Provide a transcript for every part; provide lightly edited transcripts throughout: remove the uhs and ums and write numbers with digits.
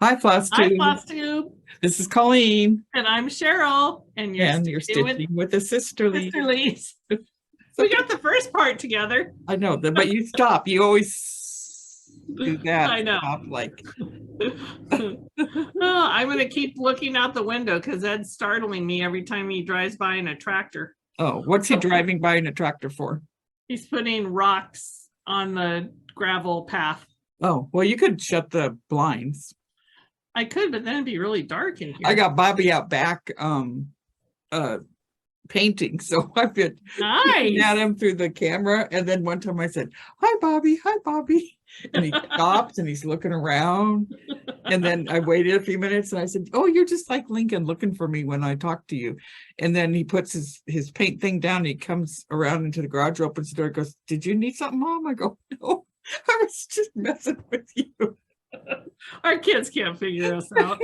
Hi, Floss Hi, Tube. Floss Tube. This is Colleen, And I'm Cheryl. And you're and you're stitching with stitching with the Sisterlies. Sisterlies. We Okay, got the first part together. I know that, but you stop. You always do that. I know. Stop, like, Oh, I'm going to keep looking out the window because Ed's startling me every time he drives by in a tractor. oh, what's he driving by in a tractor for? He's putting rocks on the gravel path. Oh, well, you could shut the blinds. I could, but then it'd be really dark in here. I got Bobby out back painting, so I've been looking at him through the camera. And then one time I said, hi Bobby, and he stops and he's looking around. And then I waited a few minutes and I said, oh, you're just like Lincoln looking for me when I talk to you. And then he puts his paint thing down and he comes around into the garage, opens the door, goes, did you need something, Mom? I go, no, I was just messing with you. Our kids can't figure us out.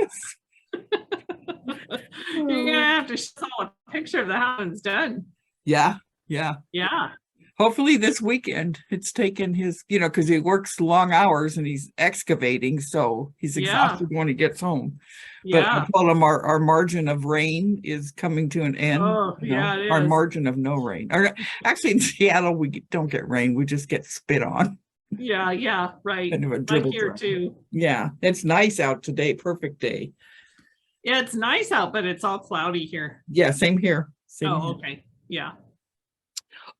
You're gonna have to show a picture of the house when it's done. Yeah. Hopefully this weekend. It's taken his, because he works long hours and he's excavating, so he's exhausted when he gets home. But I told him our margin of rain is coming to an end. Oh, our margin of no rain. Or actually, in Seattle, we don't get rain; we just get spit on. Yeah, right. Kind of a like here too. Yeah, it's nice out today. Perfect day. Yeah, it's nice out, but it's all cloudy here. Yeah, same here. Okay. Yeah.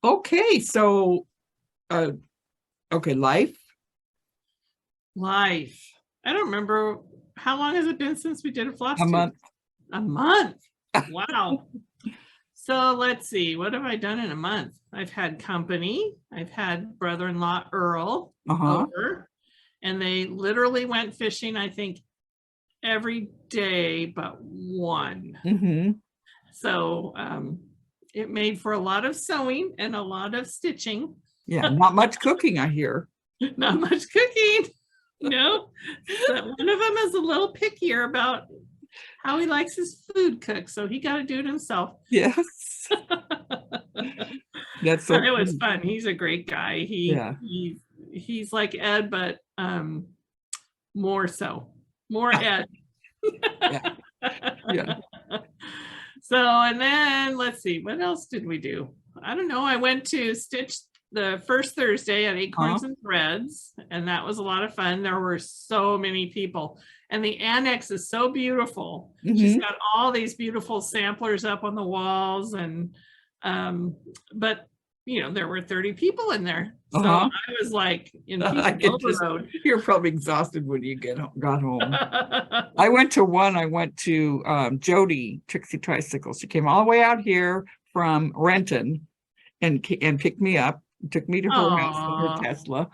Okay, so okay, life. I don't remember, how long has it been since we did a floss tube? A month. Wow. So let's see, what have I done in a month? I've had company. I've had brother-in-law Earl over, and they literally went fishing, I think, every day but one. So it made for a lot of sewing and a lot of stitching. Yeah, not much cooking, I hear. Not much cooking. No, but one of them is a little pickier about how he likes his food cooked, so he got to do it himself. Yes. That's so it was fun. He's a great guy. He's like Ed, but more Ed. Yeah. So, and then let's see, what else did we do? I don't know. I went to stitch the first Thursday at Acorns and Threads, and that was a lot of fun. There were so many people, and the annex is so beautiful. She's got all these beautiful samplers up on the walls, and but there were 30 people in there. So I was like in overload. You're probably exhausted when you got home. I went to Jody Trixie Tricycle. She came all the way out here from Renton and picked me up, took me to her house with her Tesla.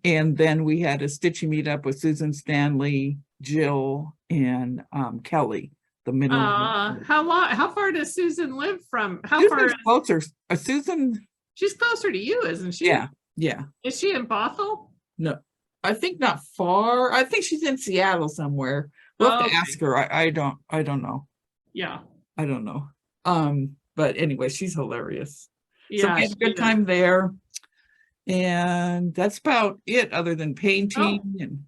And then we had a stitching meetup with Susan Stanley, Jill, and Kelly. The middle. How far does Susan live from? Susan's closer. Susan. She's closer to you, isn't she? Yeah. Is she in Bothell? No, I think not far. I think she's in Seattle somewhere. We'll have to ask her. I don't know. Yeah. I don't know. But anyway, she's hilarious. Yeah, so we had a good time there. And that's about it, other than painting and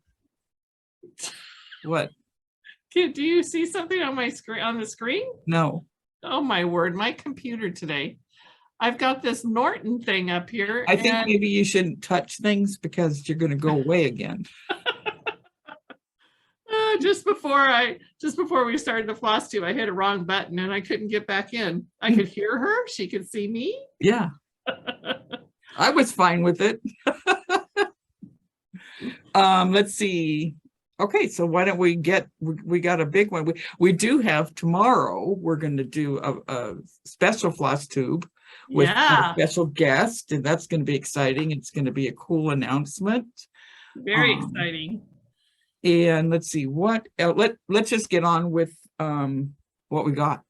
what? Do you see something on my screen, on the screen? No. Oh my word, my computer today. I've got this Norton thing up here. I think maybe you shouldn't touch things because you're going to go away again. Just before we started the floss tube, I hit a wrong button and I couldn't get back in. I could hear her. She could see me. Yeah. I was fine with it. Let's see. Okay, so why don't we got a big one. We do have tomorrow, we're going to do a special floss tube with a special guest, and that's going to be exciting. It's going to be a cool announcement. Very exciting. And let's see what let's just get on with what we got.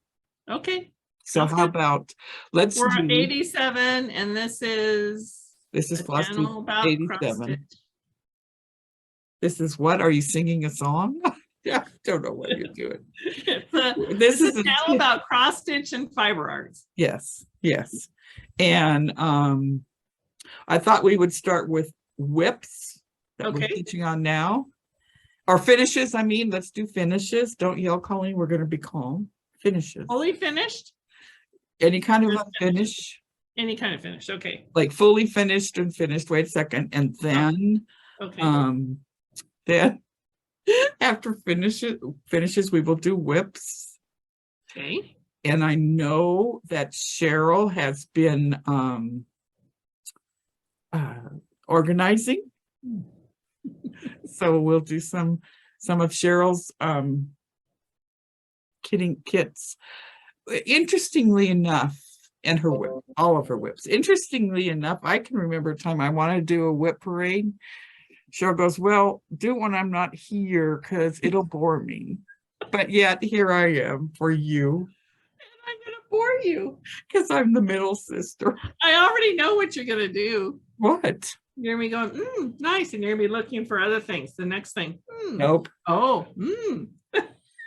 Okay. So how about we're at 87, and this is floss tube 87. This is what? Are you singing a song? I don't know what you're doing. This is a channel about cross stitch and fiber arts. Yes. And I thought we would start with whips that we're teaching on now. Or finishes, I mean, let's do finishes. Don't yell, Colleen, we're gonna be calm. Finishes. Fully finished? Any kind of a finish. Any kind of finish, okay. Like fully finished and finished. Wait a second. And then Okay. then after finishes, we will do whips. Okay. And I know that Cheryl has been organizing. So we'll do some of Cheryl's kits. Interestingly enough, and her whip, all of her whips. Interestingly enough, I can remember a time I wanted to do a whip parade. Cheryl goes, well, do it when I'm not here because it'll bore me. But yet here I am for you. And I'm gonna bore you. Because I'm the middle sister. I already know what you're gonna do. What? You're gonna be going, nice, and you're gonna be looking for other things. The next thing. Nope. Oh,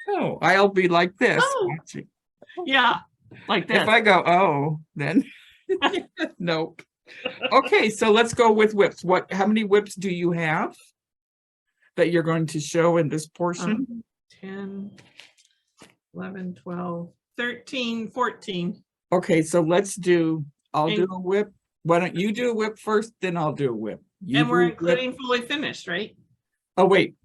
No, I'll be like this. Watching. Yeah, like this. If I go, oh, then nope. Okay, so let's go with whips. How many whips do you have that you're going to show in this portion? 10, 11, 12, 13, 14. Okay, so I'll do a whip. Why don't you do a whip first, then I'll do a whip. And we're including fully finished, right? Oh, wait.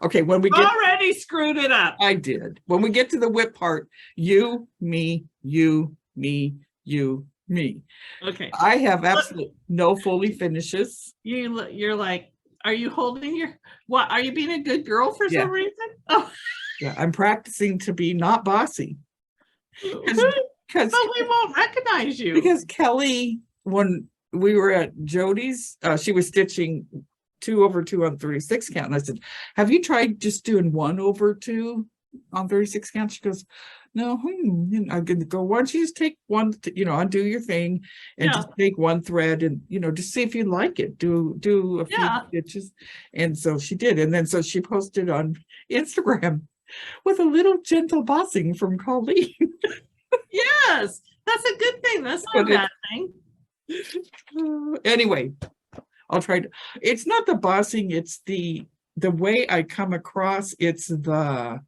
Okay, when we already screwed it up. I did. When we get to the whip part, you, me, you, me, you, me. Okay. I have absolutely no fully finishes. You're like, are you holding what? Are you being a good girl for some reason? Oh. Yeah, I'm practicing to be not bossy. But we won't recognize you. Because Kelly, when we were at Jody's, she was stitching 2 over 2 on 36 count. And I said, have you tried just doing 1 over 2 on 36 count? She goes, no. And I'm gonna go, why don't you just take one, undo your thing and just take one thread and just see if you like it. Do a few stitches. And so she did. And then so she posted on Instagram with a little gentle bossing from Colleen. Yes, that's a good thing. That's not a bad thing. Anyway, I'll try to. It's not the bossing, it's the way I come across. It's the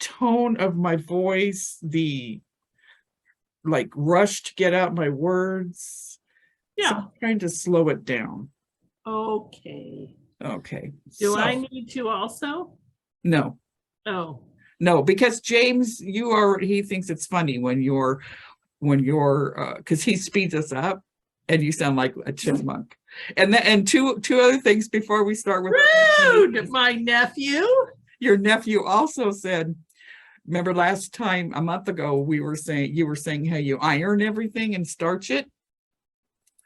tone of my voice, the rush to get out my words. Yeah. So I'm trying to slow it down. Okay. Do I need to also? No. Oh. No, because James, he thinks it's funny when you're because he speeds us up and you sound like a chipmunk. And two other things before we start with rude. My nephew. Your nephew also said, remember last time, a month ago, you were saying how you iron everything and starch it.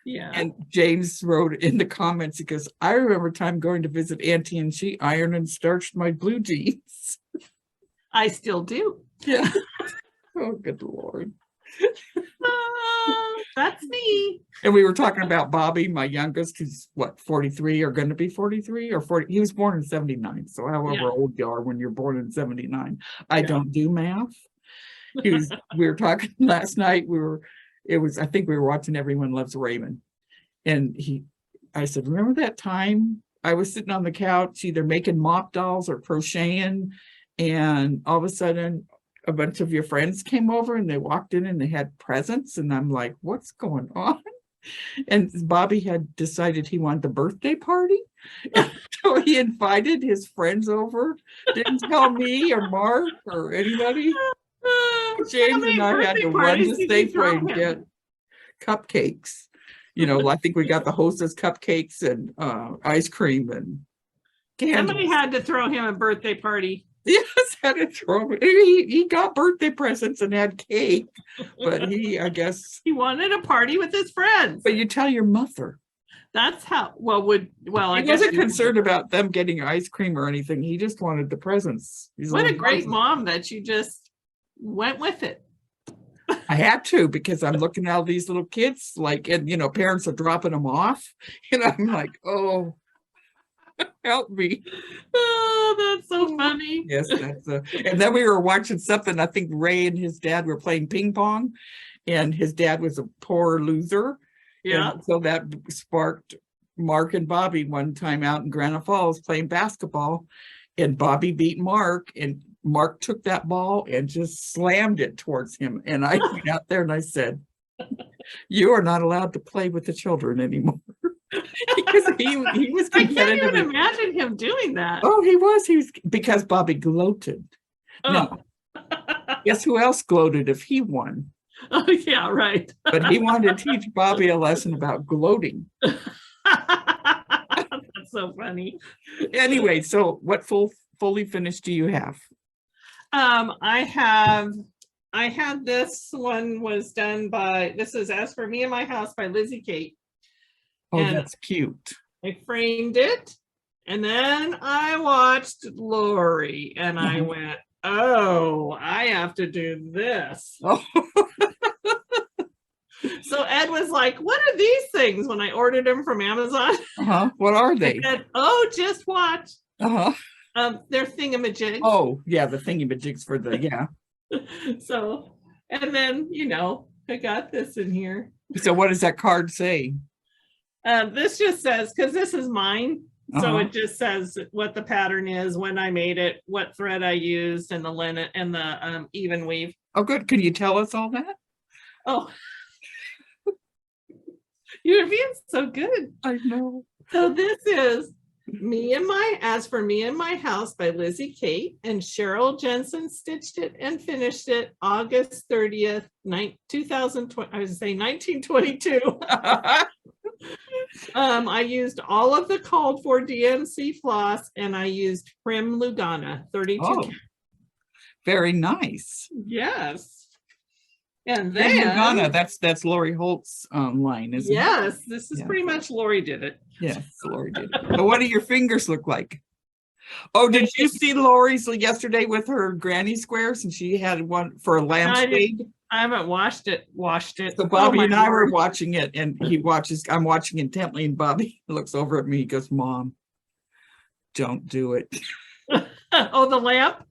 Yeah. And James wrote in the comments, he goes, I remember time going to visit Auntie and she ironed and starched my blue jeans. I still do. Yeah. Oh, good Lord. That's me. And we were talking about Bobby, my youngest, who's 43 or going to be 43 or 40. He was born in 79. So however old you are when you're born in 79, I don't do math. We were talking last night. I think we were watching Everyone Loves Raymond. And I said, remember that time I was sitting on the couch, either making mop dolls or crocheting, and all of a sudden a bunch of your friends came over and they walked in and they had presents. And I'm like, what's going on? And Bobby had decided he wanted the birthday party. So he invited his friends over, didn't tell me or Mark or anybody. James and I had to run to Safeway and get cupcakes. I think we got the hostess cupcakes and ice cream and candy. Somebody had to throw him a birthday party. Yes, had to throw. He got birthday presents and had cake, but I guess he wanted a party with his friends. But you tell your mother. That's how. I guess wasn't concerned about them getting ice cream or anything. He just wanted the presents. What a great mom that you just went with it. I had to, because I'm looking at all these little kids, and parents are dropping them off, and I'm like, oh, help me. Oh, that's so funny. Yes, and then we were watching something. I think Ray and his dad were playing ping pong, and his dad was a poor loser. Yeah. And so that sparked Mark and Bobby one time out in Granite Falls playing basketball. and Bobby beat Mark, and Mark took that ball and just slammed it towards him. And I went out there and I said, you are not allowed to play with the children anymore. Because he was I can't competitive. even imagine him doing that. Oh, he was because Bobby gloated. Oh. Now, guess who else gloated if he won? Oh, yeah, right. But he wanted to teach Bobby a lesson about gloating. That's so funny. Anyway, so what fully finished do you have? I had this one was done by, this is As for Me and My House by Lizzie Kate. Oh, And that's cute. I framed it, and then I watched Lori, and I went, oh, I have to do this. Oh. So Ed was like, what are these things, when I ordered them from Amazon? What are they? I said, oh, just watch. They're thingamajigs. Oh, yeah, the thingamajigs for the, yeah. So, and then, I got this in here. So what does that card say? This just says, because this is mine, so it just says what the pattern is, when I made it, what thread I used, and the linen and the even weave. Oh, good. Can you tell us all that? Oh, you're being so good. I know. So this is As for Me and My House by Lizzie Kate, and Cheryl Jensen stitched it and finished it August 30th, 2020. I was going to say 1922. I used all of the called for DMC floss, and I used Prim Lugana 32. Oh, very nice. Yes. And then Lugana, that's Lori Holt's line, isn't it? Yes, this is pretty much Lori did it. Yes, Lori did it. But what do your fingers look like? Oh, did you see Lori's yesterday with her granny squares, and she had one for a lampshade? I haven't watched it. So Bobby and I were watching it, and I'm watching intently, and Bobby looks over at me, he goes, Mom, don't do it. Oh, the lamp?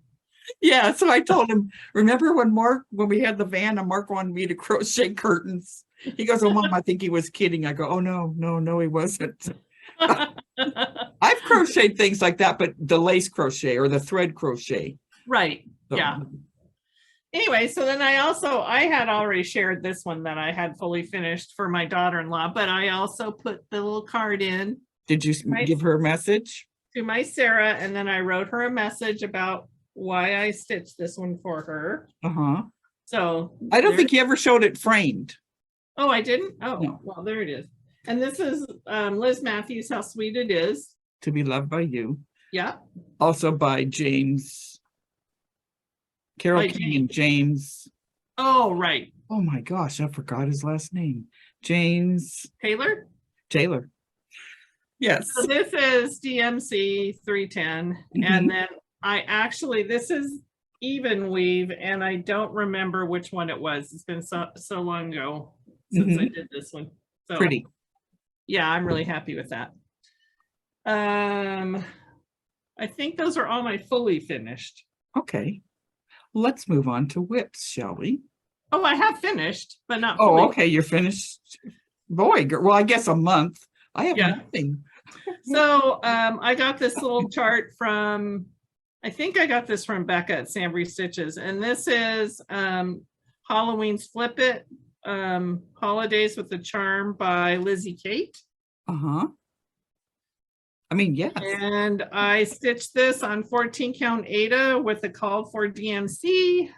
Yeah, so I told him, remember when we had the van and Mark wanted me to crochet curtains? He goes, oh, Mom, I think he was kidding. I go, oh, no, he wasn't. I've crocheted things like that, but the lace crochet or the thread crochet. Right, So, yeah. Anyway, so then I had already shared this one that I had fully finished for my daughter-in-law, but I also put the little card in. Did you give her a message? To my Sarah, and then I wrote her a message about why I stitched this one for her. So I don't think you ever showed it framed. Oh, I didn't? Oh, no. Well, there it is. And this is Liz Matthews, How Sweet It Is. To Be Loved by You. Yeah. Also by Carol King and James. Oh, right. Oh my gosh, I forgot his last name. James Taylor. Yes. So this is DMC 310. And then this is even weave, and I don't remember which one it was. It's been so long ago since I did this one. So pretty. Yeah, I'm really happy with that. I think those are all my fully finished. Okay. Let's move on to whips, shall we? Oh, I have finished, but not fully. Oh, okay. You're finished. Boy, well, I guess a month. I have nothing. So I got this little chart from, I think I got this from Becca at Sambry Stitches, and this is Halloween's Flip It, Holidays with the Charm by Lizzie Kate. I mean, yes. And I stitched this on 14 count Ada with a called for DMC.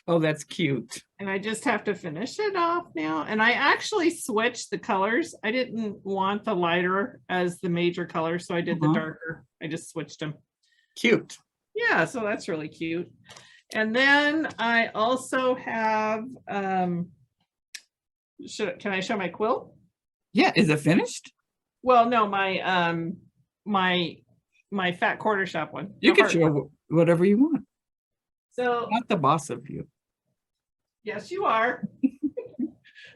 Oh, that's cute. And I just have to finish it off now. And I actually switched the colors. I didn't want the lighter as the major color, so I did the darker. I just switched them. Cute. Yeah, so that's really cute. And then I also have, can I show my quilt? Yeah, is it finished? Well, no, my my fat quarter shop one. You can show whatever you want. So not the boss of you. Yes, you are.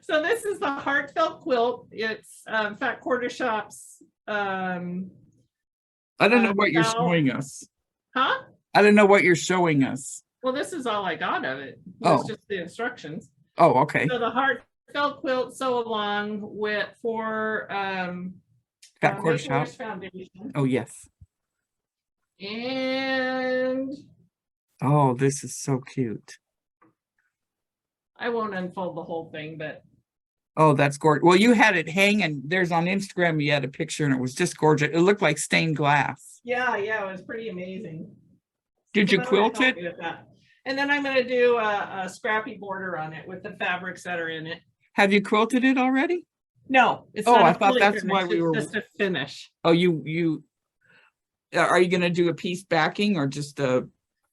So this is the heartfelt quilt. It's Fat Quarter Shop's. I don't know what you're showing us. Huh? I don't know what you're showing us. Well, this is all I got of it. It's just the instructions. Oh, okay. So the heartfelt quilt sew along with for Fat Quarter Shop Foundation. Oh, yes. And Oh, this is so cute. I won't unfold the whole thing, but Oh, that's gorgeous. Well, you had it hanging. There's on Instagram, you had a picture and it was just gorgeous. It looked like stained glass. yeah, it was pretty amazing. Did you So I'm gonna quilt help it? you with that. And then I'm going to do a scrappy border on it with the fabrics that are in it. Have you quilted it already? No, it's Oh, not I a thought fully that's finish, why we it's were. just a finish. Oh, you are you going to do a piece backing or just a?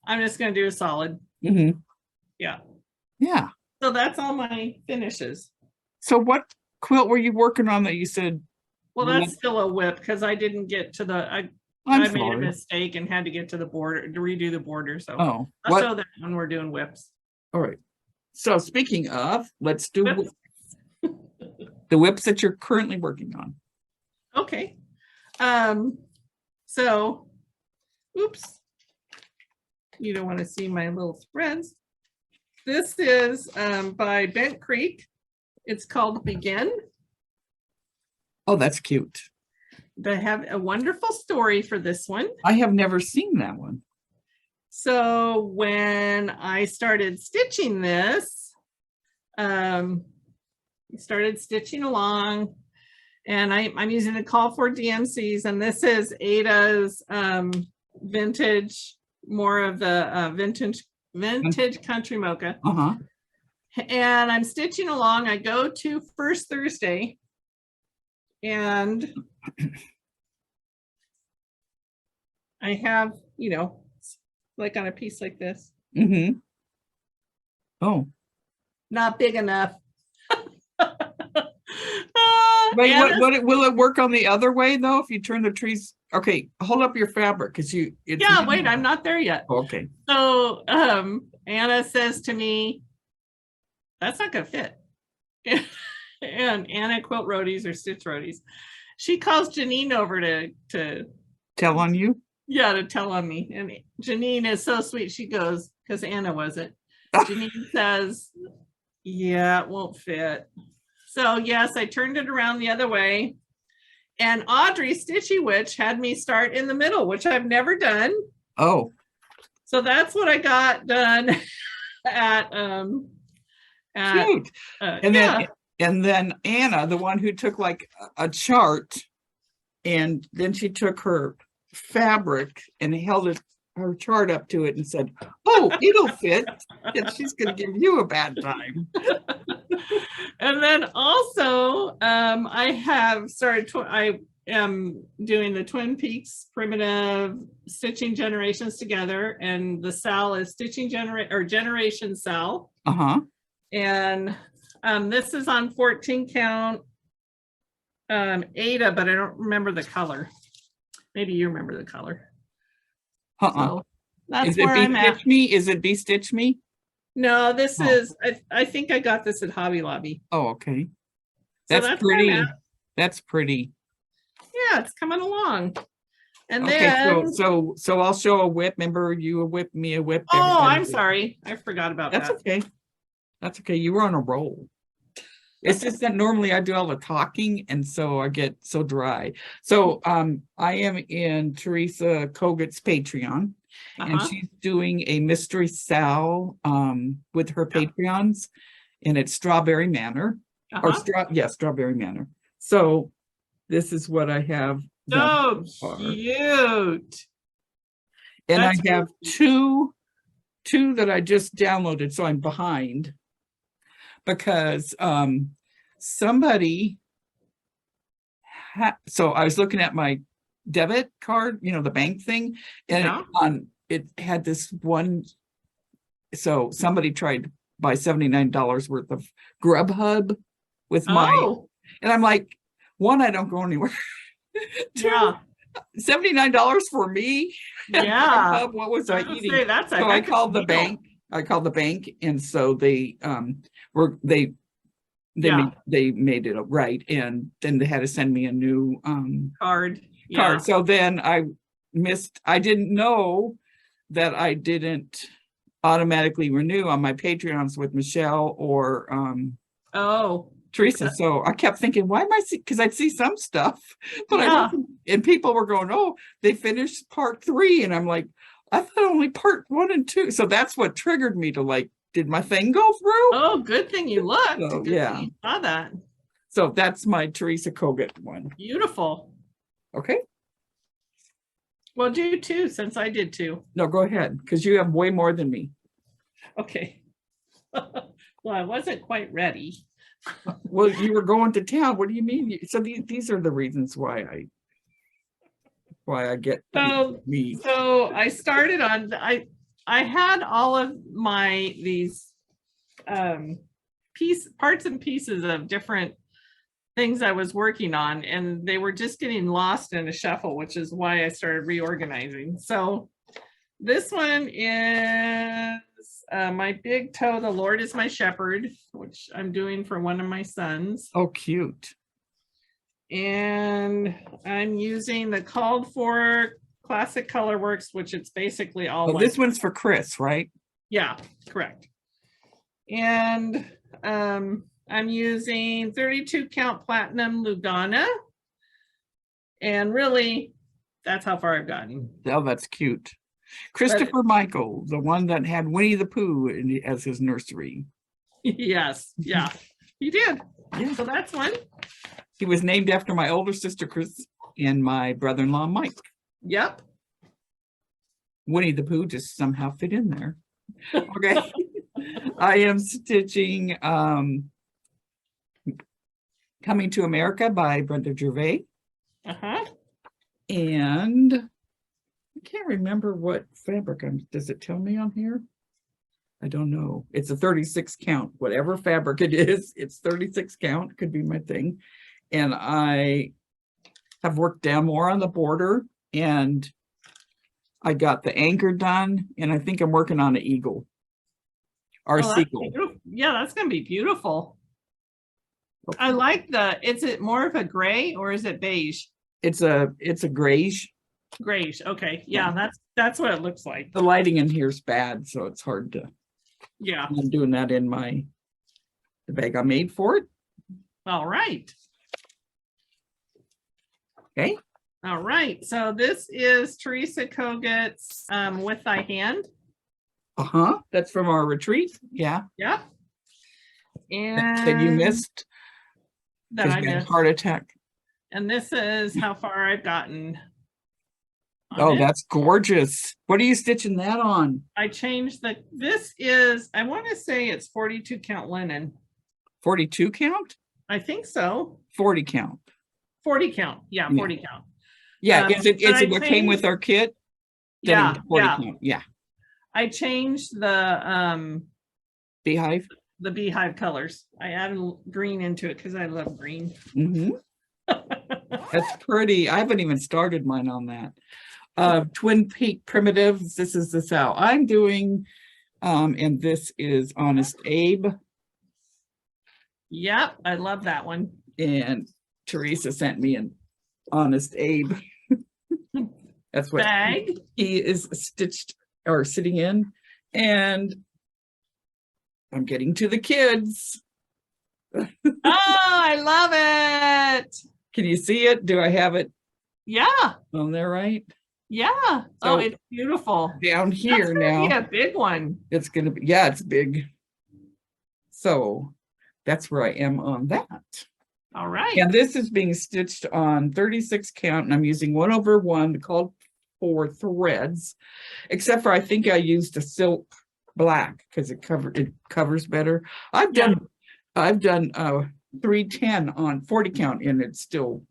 I'm just going to do a solid. Yeah. Yeah. So that's all my finishes. So what quilt were you working on that you said? Well, that's still a whip because I didn't get to the, I made a mistake and had to get to the border to redo the border. So I'll show that when we're doing whips. All right. So speaking of, let's do whips. The whips that you're currently working on. Okay. So, oops. You don't want to see my little threads. This is by Bent Creek. It's called Begin. Oh, that's cute. They have a wonderful story for this one. I have never seen that one. So when I started stitching this, I started stitching along, and I'm using the Call for DMCs, and this is Ada's vintage, more of the vintage country mocha. And I'm stitching along. I go to First Thursday, and I have, like on a piece like this. Oh, not big enough. Wait, will it work on the other way though? If you turn the trees, okay, hold up your fabric because wait, I'm not there yet. Okay. So Anna says to me, that's not gonna fit. And Anna Quilt Roadies or Stitch Roadies, she calls Janine over to tell on you. Yeah, to tell on me. And Janine is so sweet. She goes, because Anna wasn't. Janine says, yeah, it won't fit. So yes, I turned it around the other way. And Audrey Stitchy Witch had me start in the middle, which I've never done. Oh. So that's what I got done at cute. And then Anna, the one who took like a chart, and then she took her fabric and held her chart up to it and said, oh, it'll fit. And she's going to give you a bad time. And then also I have started, I am doing the Twin Peaks primitive stitching generations together, and the Sal is stitching generation Sal. And this is on 14 count Ada, but I don't remember the color. Maybe you remember the color. So that's where I'm at. Is it Be Stitch Me? No, this is, I think I got this at Hobby Lobby. Oh, okay. That's pretty. That's pretty. Yeah, it's coming along. And okay, then so I'll show a whip. Remember, you a whip, me a whip. Oh, I'm sorry. I forgot about that. That's okay. That's okay. You were on a roll. It's just that normally I do all the talking, and so I get so dry. So I am in Teresa Koget's Patreon, and she's doing a Mystery Sal with her Patreons, and it's Strawberry Manor. Or Strawberry Manor. So this is what I have. So cute. And I have two that I just downloaded, so I'm behind. Because somebody so I was looking at my debit card, the bank thing, and it had this one. So somebody tried to buy $79 worth of Grubhub with my, and I'm like, one, I don't go anywhere. Two, $79 for me. Yeah. What was I eating? So I called the bank. And so they made it right, and then they had to send me a new card. So then I didn't know that I didn't automatically renew on my Patreons with Michelle or Teresa. So I kept thinking, why am I see? Because I'd see some stuff, but and people were going, oh, they finished part 3, and I'm like, I thought only part 1 and 2. So that's what triggered me to like, did my thing go through? Oh, good thing you looked. So, Good yeah, thing you saw that. So that's my Teresa Kogut one. Beautiful. Okay. Well, do 2 since I did 2. No, go ahead, because you have way more than me. Okay. Well, I wasn't quite ready. Well, you were going to town. What do you mean? So these are the reasons why I get me. So I started on I had all of these parts and pieces of different things I was working on, and they were just getting lost in a shuffle, which is why I started reorganizing. So this one is my big toe, the Lord is my shepherd, which I'm doing for one of my sons. Oh, cute. And I'm using the called for Classic Colorworks, which it's basically all this one's for Chris, right? Yeah, correct. And I'm using 32 count platinum Lugana, and really that's how far I've gotten. Oh, that's cute. Christopher Michael, the one that had Winnie the Pooh as his nursery. Yes, yeah, he did. Yeah. So that's one. He was named after my older sister Chris and my brother-in-law Mike. Yep. Winnie the Pooh just somehow fit in there. Okay. I am stitching Coming to America by Brenda Gervais. And I can't remember what fabric does it tell me on here? I don't know. It's a 36 count, whatever fabric it is, it's 36 count, could be my thing. And I have worked down more on the border, and I got the anchor done, and I think I'm working on an eagle. Our seagull. Yeah, that's gonna be beautiful. Okay. I like is it more of a gray or is it beige? It's a grayish. Grayish, okay. Yeah, that's what it looks like. The lighting in here is bad, so it's hard to. Yeah. I'm doing that in the bag I made for it. All right. Okay. All right. So this is Teresa Kogut's With Thy Hand. That's from our retreat. Yeah. Yeah. And that you missed. That I missed. Heart attack. And this is how far I've gotten. Oh, that's gorgeous. What are you stitching that on? I changed this is, I want to say it's 42 count linen. 42 count? I think so. 40 count. 40 count. Yeah, 40 count. Yeah, is it what came with our kit? Yeah, 40 count. Yeah. I changed the beehive. The beehive colors. I added green into it because I love green. That's pretty. I haven't even started mine on that. Twin Peak Primitives. This is the how I'm doing. And this is Honest Abe. Yep, I love that one. And Teresa sent me an Honest Abe. That's what bag he is stitched or sitting in. And I'm getting to the kids. Oh, I love it. Can you see it? Do I have it? Yeah. On there, right? Yeah. So it's beautiful. Down here now. Yeah, big one. It's gonna be, yeah, it's big. So that's where I am on that. All right. And this is being stitched on 36 count, and I'm using 1/1 called for threads, except for I think I used a silk black because it covers better. I've done 310 on 40 count, and it's still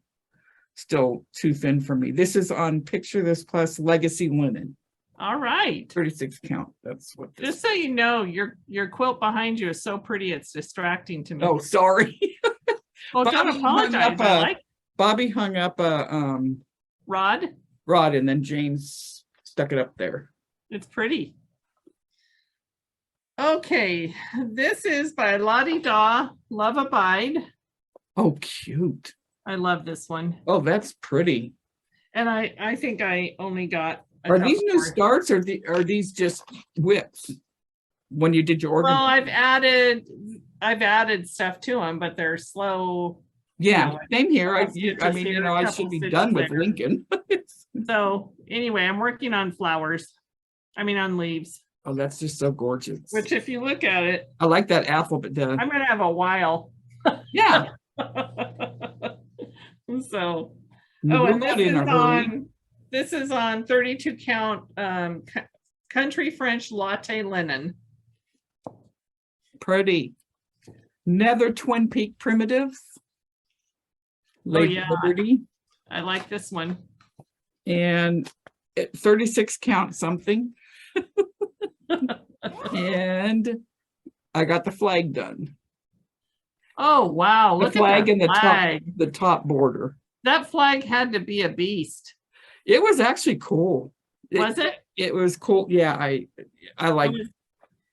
too thin for me. This is on Picture This Plus Legacy Linen. All right. 36 count. That's what this just so you know, your quilt behind you is so pretty it's distracting to me. Oh, sorry. Well, don't apologize. Bobby hung up a rod, and then James stuck it up there. It's pretty. Okay, this is by Lottie Daw, Love Abide. Oh, cute. I love this one. Oh, that's pretty. And I think I only got Are these new starts or are these just whips when you did your order? Well, I've added I've added stuff to them, but they're slow. Yeah, know, same here. I stitches mean, here, I couple should be stitches done with there. Lincoln. So anyway, I'm working on flowers. I mean, on leaves. Oh, that's just so gorgeous. Which, if you look at it, I like that alphabet. I'm gonna have a while. Yeah. So, We're and not in a hurry. this is on 32 count country French latte linen. Pretty. Nether Twin Peak primitives. Lady yeah. Liberty. I like this one. And 36 count something. And I got the flag done. Oh wow, The look flag at that and flag. the top border. That flag had to be a beast. It was actually cool. Was it? It was cool. Yeah, I like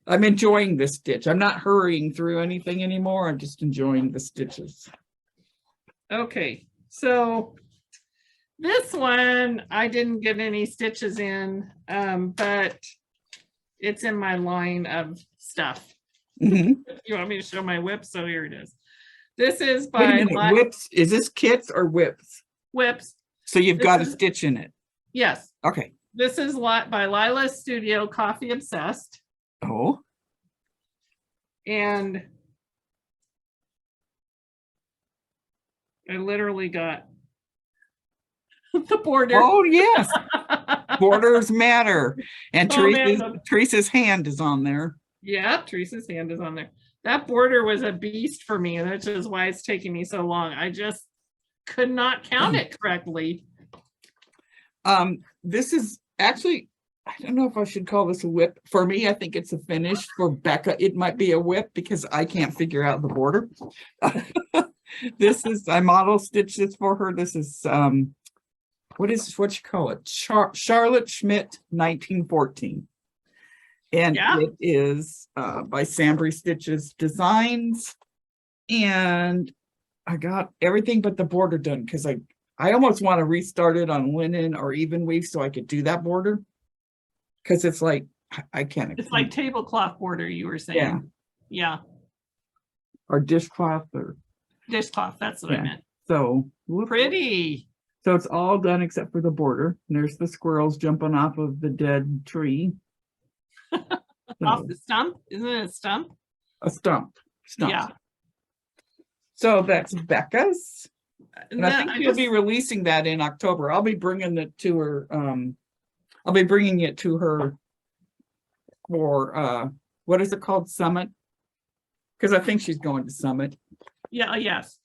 I'm enjoying this stitch. I'm not hurrying through anything anymore. I'm just enjoying the stitches. Okay, so this one I didn't get any stitches in, but it's in my line of stuff. You want me to show my whip? So here it is. This is by whips. Is this kits or whips? Whips. So you've got a stitch in it. Yes. Okay. This is by Lila Studio Coffee Obsessed. Oh. And I literally got the border. Oh yes. Borders matter. And Teresa's hand is on there. Yeah, Teresa's hand is on there. That border was a beast for me, and which is why it's taking me so long. I just could not count it correctly. This is actually, I don't know if I should call this a whip. For me, I think it's a finish. For Becca, it might be a whip because I can't figure out the border. This is, I model stitched this for her. This is what you call it? Charlotte Schmidt 1914. And it is by Sambry Stitches Designs. And I got everything but the border done because I almost want to restart it on linen or even weave so I could do that border. Because it's like, I can't. It's like tablecloth border, you were saying. Yeah. Or dishcloth or. Dishcloth, that's what I meant. So. Pretty. So it's all done except for the border. And there's the squirrels jumping off of the dead tree. Off the stump? Isn't it a stump? A stump. Yeah. So that's Becca's. And I think you'll be releasing that in October. I'll be bringing it to her. I'll be bringing it to her for what is it called? Summit? Because I think she's going to Summit. Yeah, yes.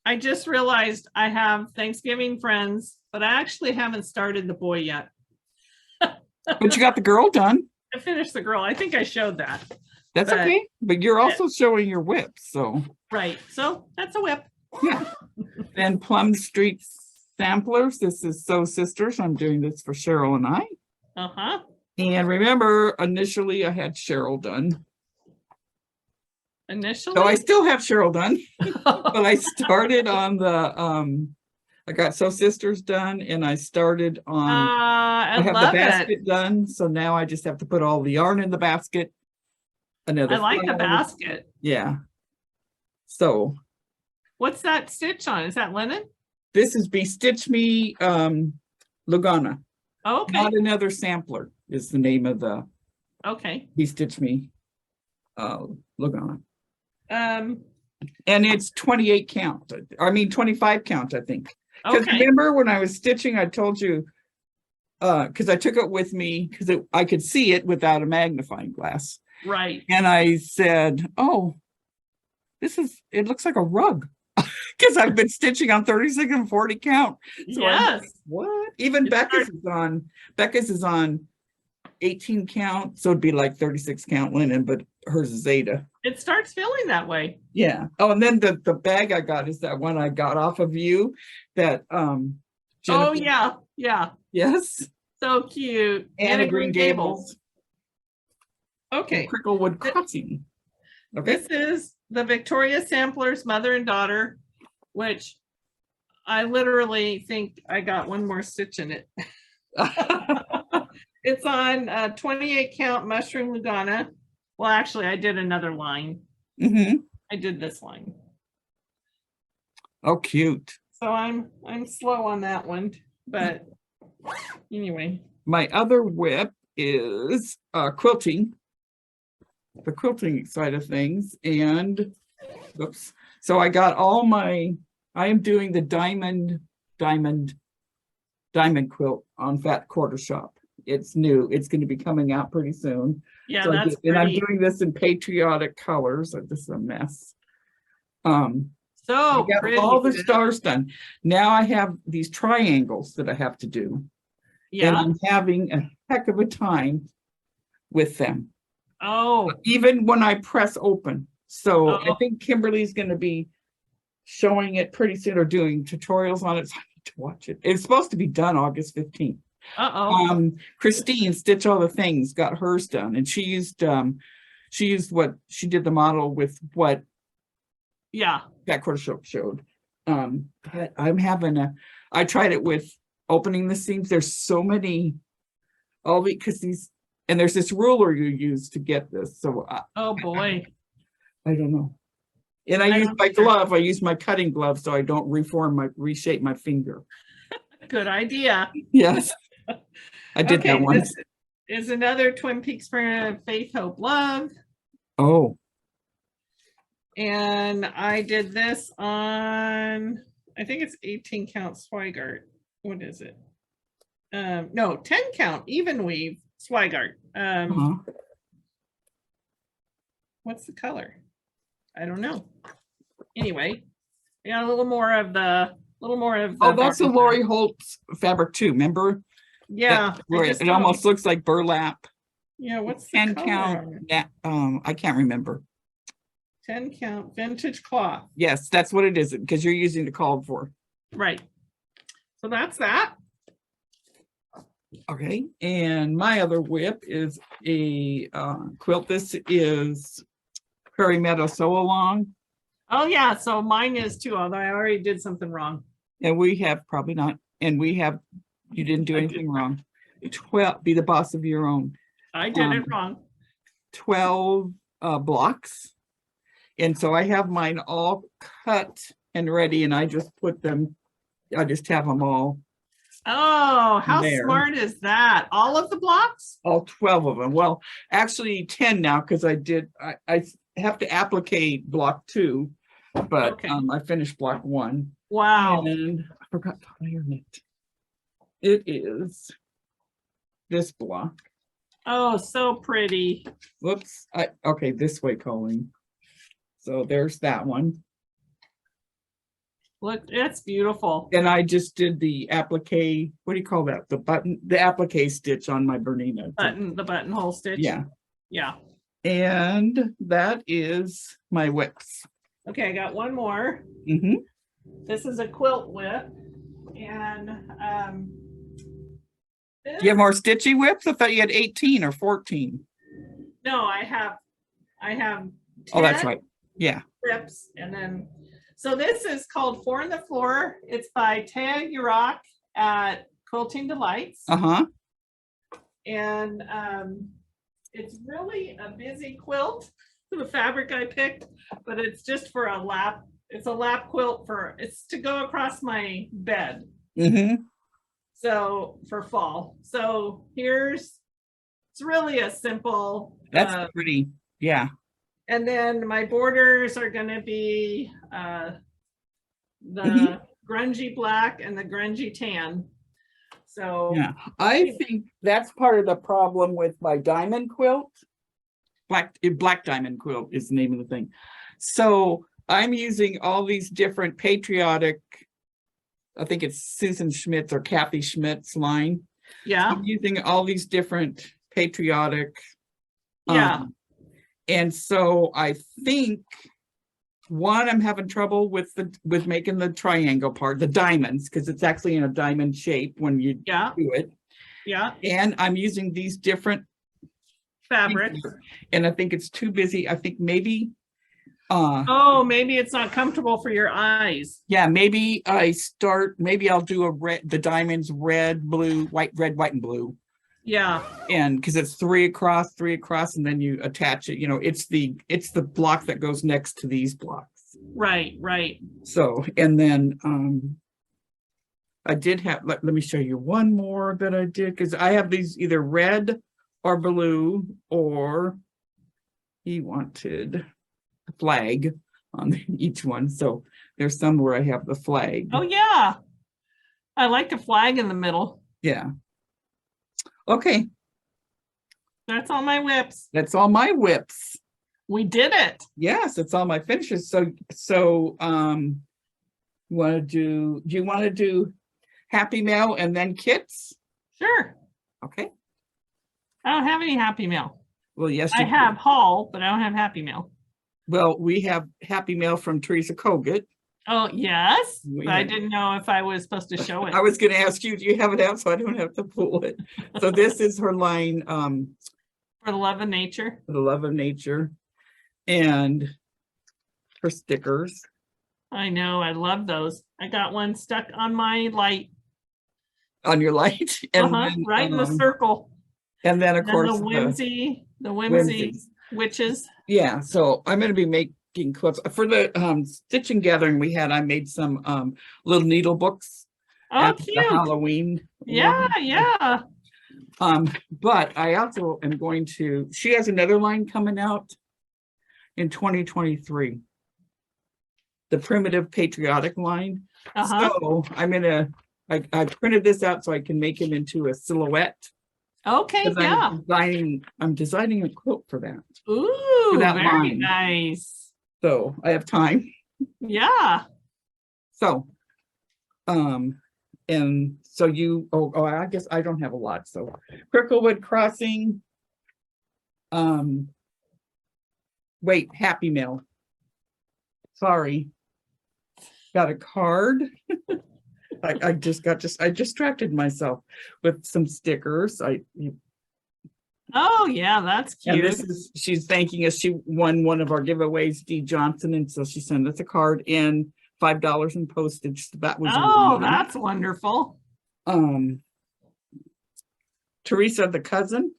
I just realized I have Thanksgiving friends, but I actually haven't started the boy yet. But you got the girl done. I finished the girl. I think I showed that. That's okay. But you're also showing your whip, so. Right. So that's a whip. Yeah. And Plum Street Samplers. This is Sew Sisters. I'm doing this for Cheryl and I. Uh-huh. And remember, initially I had Cheryl done. Initially? So I still have Cheryl done. But I started on the I got Sew Sisters done and I started on I have the basket done. So now I just have to put all the yarn in the basket. I like the basket. Yeah. So what's that stitch on? Is that linen? This is Be Stitch Me Lugana. Oh, okay. Not Another Sampler is the name of the Be Stitch Me Lugana. And it's 28 count. I mean 25 count, I think. Because remember when I was stitching, I told you because I took it with me because I could see it without a magnifying glass. Right. And I said, oh, it looks like a rug. Because I've been stitching on 36 and 40 count. So yes. Like, what? Even Becca's is on 18 count. So it'd be like 36 count linen, but hers is Zeta. It starts feeling that way. Yeah. Oh, and then the bag I got is that one I got off of you that Jennifer, oh yeah. Yeah. Yes. So cute. Anna Green Gables. Okay. Cricklewood Crossing. Okay. This is the Victoria Samplers Mother and Daughter, which I literally think I got one more stitch in it. It's on 28 count mushroom Lugana. Well, actually, I did another line. I did this line. Oh, cute. So I'm slow on that one, but anyway. My other whip is quilting, the quilting side of things. And oops. So I got all I am doing the diamond quilt on Fat Quarter Shop. It's new. It's going to be coming out pretty soon. Yeah, So that's and I'm pretty. doing this in patriotic colors. This is a mess. So I got pretty. all the stars done. Now I have these triangles that I have to do. Yeah. And I'm having a heck of a time with them. Oh. Even when I press open. So I Oh. think Kimberly's going to be showing it pretty soon or doing tutorials on it. So I need to watch it. It's supposed to be done August 15th. Christine Stitch All the Things got hers done, and she used what she did the model with what that quarter showed. But I'm having I tried it with opening the seams. There's so many, because and there's this ruler you use to get this. So oh boy, I don't know. And I use my glove. I use my cutting glove so I don't reshape my finger. Good idea. Yes. I did that once. This is another Twin Peaks for Faith, Hope, Love. Oh. And I did this on, I think it's 18 count Swigart. What is it? No, 10 count even weave Swigart. What's the color? I don't know. Anyway, yeah, a little more of the. Oh, that's a Lori Holtz fabric too. Remember? Yeah, it almost looks like burlap. Yeah, what's the 10 count? I can't remember. 10 count vintage cloth. Yes, that's what it is, because you're using the called for. Right. So that's that. Okay, and my other whip is a quilt. This is Prairie Meadow Sew Along. Oh yeah, so mine is too, although I already did something wrong. And we have probably not, and you didn't do anything wrong. 12, be the boss of your own. I did it wrong. 12 blocks. And so I have mine all cut and ready, and I just have them all. Oh, how smart is that? All of the blocks? All 12 of them. Well, actually 10 now, because I have to applicate block 2, but I finished block 1. Wow. And I forgot to iron it. It is this block. Oh, so pretty. Whoops. Okay, this way, Colleen. So there's that one. Look, it's beautiful. And I just did the applique, what do you call that? The applique stitch on my Bernina. The buttonhole stitch. Yeah. Yeah. And that is my whips. Okay, I got one more. This is a quilt whip. And do you have more stitchy whips? I thought you had 18 or 14. No, I have 10 oh, that's right. Yeah. Whips. And then, so this is called Four on the Floor. It's by Tag Yurok at Quilting Delights. And it's really a busy quilt. The fabric I picked, but it's just for a lap. It's a lap quilt it's to go across my bed. So for fall. So it's really a simple. That's pretty. Yeah. And then my borders are going to be the grungy black and the grungy tan. So yeah, I think that's part of the problem with my diamond quilt. Black diamond quilt is the name of the thing. So I'm using all these different patriotic, I think it's Susan Schmidt's or Kathy Schmidt's line. Yeah. So I'm using all these different patriotic. Yeah. And so I think I'm having trouble with making the triangle part, the diamonds, because it's actually in a diamond shape when you do it. Yeah. And I'm using these different fabrics, and I think it's too busy. I think maybe maybe it's not comfortable for your eyes. Yeah, maybe I'll do the diamonds red, blue, white, red, white, and blue. Yeah. And because it's three across, and then you attach it, it's the block that goes next to these blocks. Right. So, and then I did have, let me show you one more that I did, because I have these either red or blue, or he wanted a flag on each one. So there's some where I have the flag. Oh yeah. I like the flag in the middle. Yeah. Okay. That's all my whips. That's all my whips. We did it. Yes, it's all my finishes. So do you want to do Happy Mail and then kits? Sure. Okay. I don't have any Happy Mail. Well, yes, I have haul, but I don't have Happy Mail. Well, we have Happy Mail from Teresa Kogut. Oh, yes. But I didn't know if I was supposed to show it. I was going to ask you, do you have it out so I don't have to pull it? So this is her line, For the Love of Nature. For the Love of Nature, and her stickers. I know, I love those. I got one stuck on my light. On your light? And then, right in the circle. And then of course the whimsy witches. Yeah, so I'm going to be making quilts for the stitching gathering we had. I made some little needle books. Oh, cute. The Halloween. Yeah. But I also am going to, she has another line coming out in 2023, the Primitive Patriotic line. So I printed this out so I can make it into a silhouette. Okay, yeah. I'm designing a quilt for that. Ooh, for that very line. nice. So I have time. Yeah. So, and so I guess I don't have a lot. So Cricklewood Crossing. Wait, Happy Mail. Sorry. Got a card. I distracted myself with some stickers. Oh yeah, that's cute. And she's thanking us. She won one of our giveaways, Dee Johnson, and so she sent us a card and $5 in postage. So that was that's wonderful. Teresa, the cousin.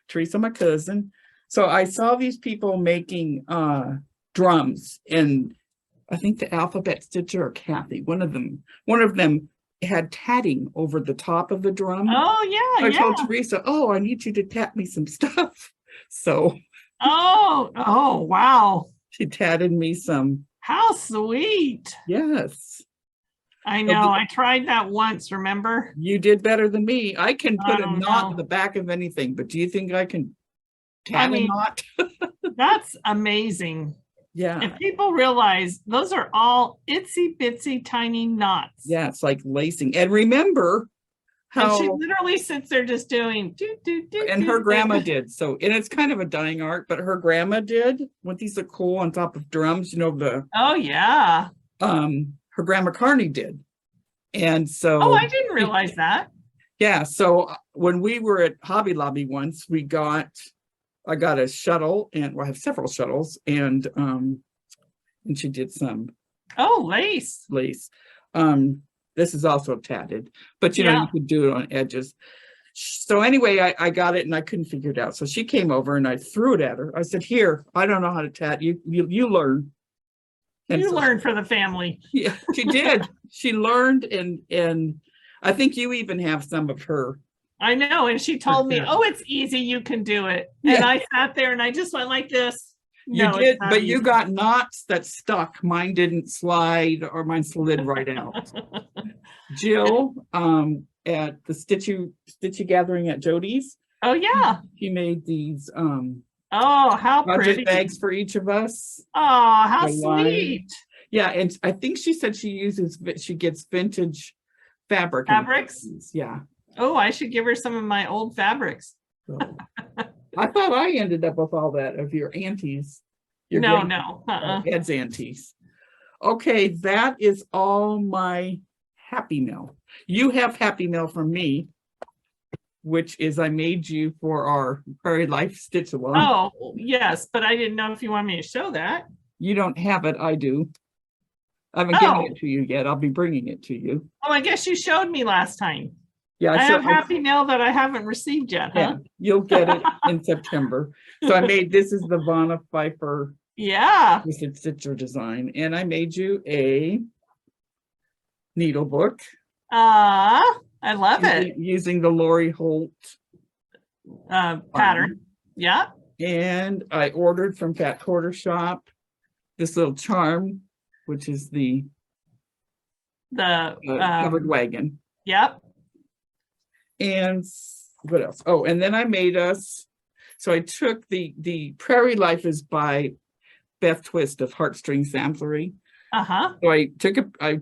Teresa, my cousin. So I saw these people making drums, and I think the alphabet stitcher or Kathy, one of them had tatting over the top of the drum. Oh yeah. I told Teresa, I need you to tat me some stuff. So oh wow. She tatted me some. How sweet. Yes. I know. I tried that once, remember? You did better than me. I can put a knot in the back of anything, but do you think I can tat a knot? That's amazing. Yeah. And people realize those are all itsy bitsy tiny knots. Yeah, it's like lacing. And remember how she literally sits there just doing and her grandma did. So, and it's kind of a dying art, but her grandma did. When these are cool on top of drums, oh yeah. Her grandma Carney did. And so I didn't realize that. Yeah. So when we were at Hobby Lobby once, I got a shuttle, and I have several shuttles, and she did some lace. This is also tatted, but you could do it on edges. So anyway, I got it and I couldn't figure it out. So she came over and I threw it at her. I said, "Here, I don't know how to tat. You learn." And you learned for the family. Yeah, she did. She learned, and I think you even have some of her. I know. And she told me, it's easy. You can do it. Yeah. And I sat there and I just went like this. You did, but easy. You got knots that stuck. Mine didn't slide, or mine slid right out. Jill, at the Stitchy gathering at Jody's. Oh yeah. She made these how project bags for each of us. Oh, how sweet. Yeah, and I think she said she gets vintage fabrics. Yeah. Oh, I should give her some of my old fabrics. So, I thought I ended up with all that of your aunties. No. Ed's aunties. Okay, that is all my Happy Mail. You have Happy Mail from me, which is I made you for our Prairie Life Stitch Along. Oh, yes, but I didn't know if you want me to show that. You don't have it, I do. I haven't given it to you yet. I'll be bringing it to you. Oh, I guess you showed me last time. Yeah, I have happy mail that I haven't received yet, huh? Yeah, you'll get it in September. So I made, this is the Vanna Pfeiffer. Yeah. This is Stitcher design. And I made you a needle book. I love it. Using the Lori Holt pattern. Yeah. And I ordered from Fat Quarter Shop this little charm, which is the covered wagon. Yep. And what else? Oh, and then I made us, so I took the Prairie Life is by Beth Twist of Heartstring Samplery. So I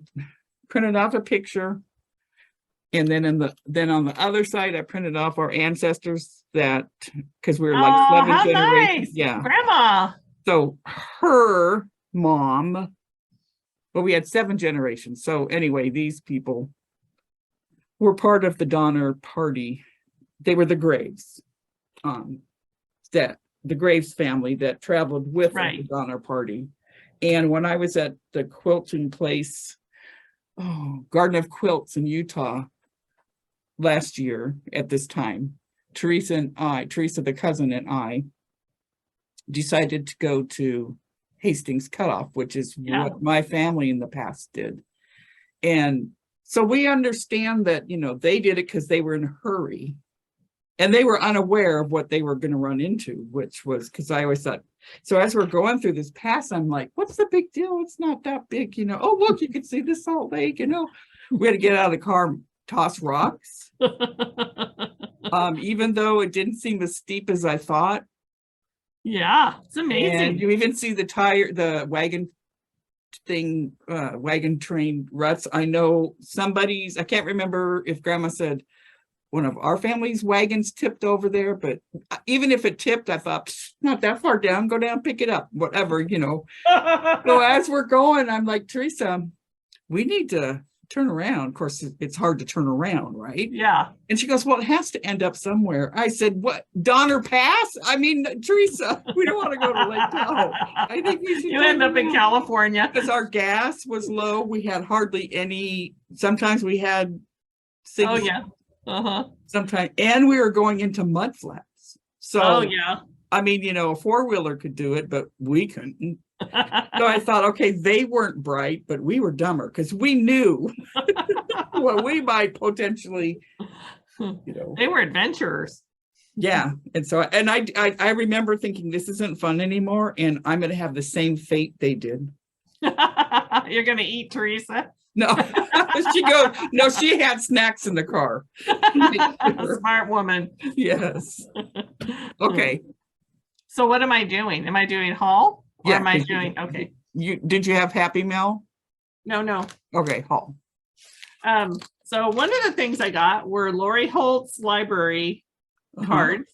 printed off a picture, and then on the other side I printed off our ancestors, that because we were like 7 generations. Nice. Yeah, grandma. So her mom, well, we had 7 generations. So anyway, these people were part of the Donner Party. They were the Graves, that the Graves family that traveled with the Donner Party. And when I was at the quilting place, Garden of Quilts in Utah last year at this time, Teresa the cousin, and I decided to go to Hastings Cutoff, which is what my family in the past did. And so we understand that, they did it because they were in a hurry and they were unaware of what they were going to run into, which was, because I always thought, so as we're going through this pass, I'm like, what's the big deal? It's not that big, oh, look, you can see the Salt Lake, we had to get out of the car, toss rocks. Even though it didn't seem as steep as I thought. Yeah, it's amazing. And you even see the wagon thing, wagon train ruts. I know I can't remember if Grandma said one of our family's wagons tipped over there, but even if it tipped, I thought, not that far down, go down, pick it up, whatever, So as we're going, I'm like, Teresa, we need to turn around. Of course, it's hard to turn around, right? Yeah. And she goes, well, it has to end up somewhere. I said, what, Donner Pass? I mean, Teresa, we don't want to go to Lake Tahoe. I think we should. You end up in California. Because our gas was low. We had hardly any. Sometimes we had signal. Oh, yeah. Sometimes, and we were going into mud flats. So, oh, yeah. I mean, a four-wheeler could do it, but we couldn't. So I thought, okay, they weren't bright, but we were dumber because we knew what we might potentially, They were adventurers. Yeah. And so, and I remember thinking, this isn't fun anymore, and I'm going to have the same fate they did. You're going to eat Teresa? No. She goes, no, she had snacks in the car. Smart woman. Yes. Okay. So what am I doing? Am I doing haul? Or Yeah. am I doing, okay. Did you have Happy Mail? No. Okay, haul. So one of the things I got were Lori Holt's library card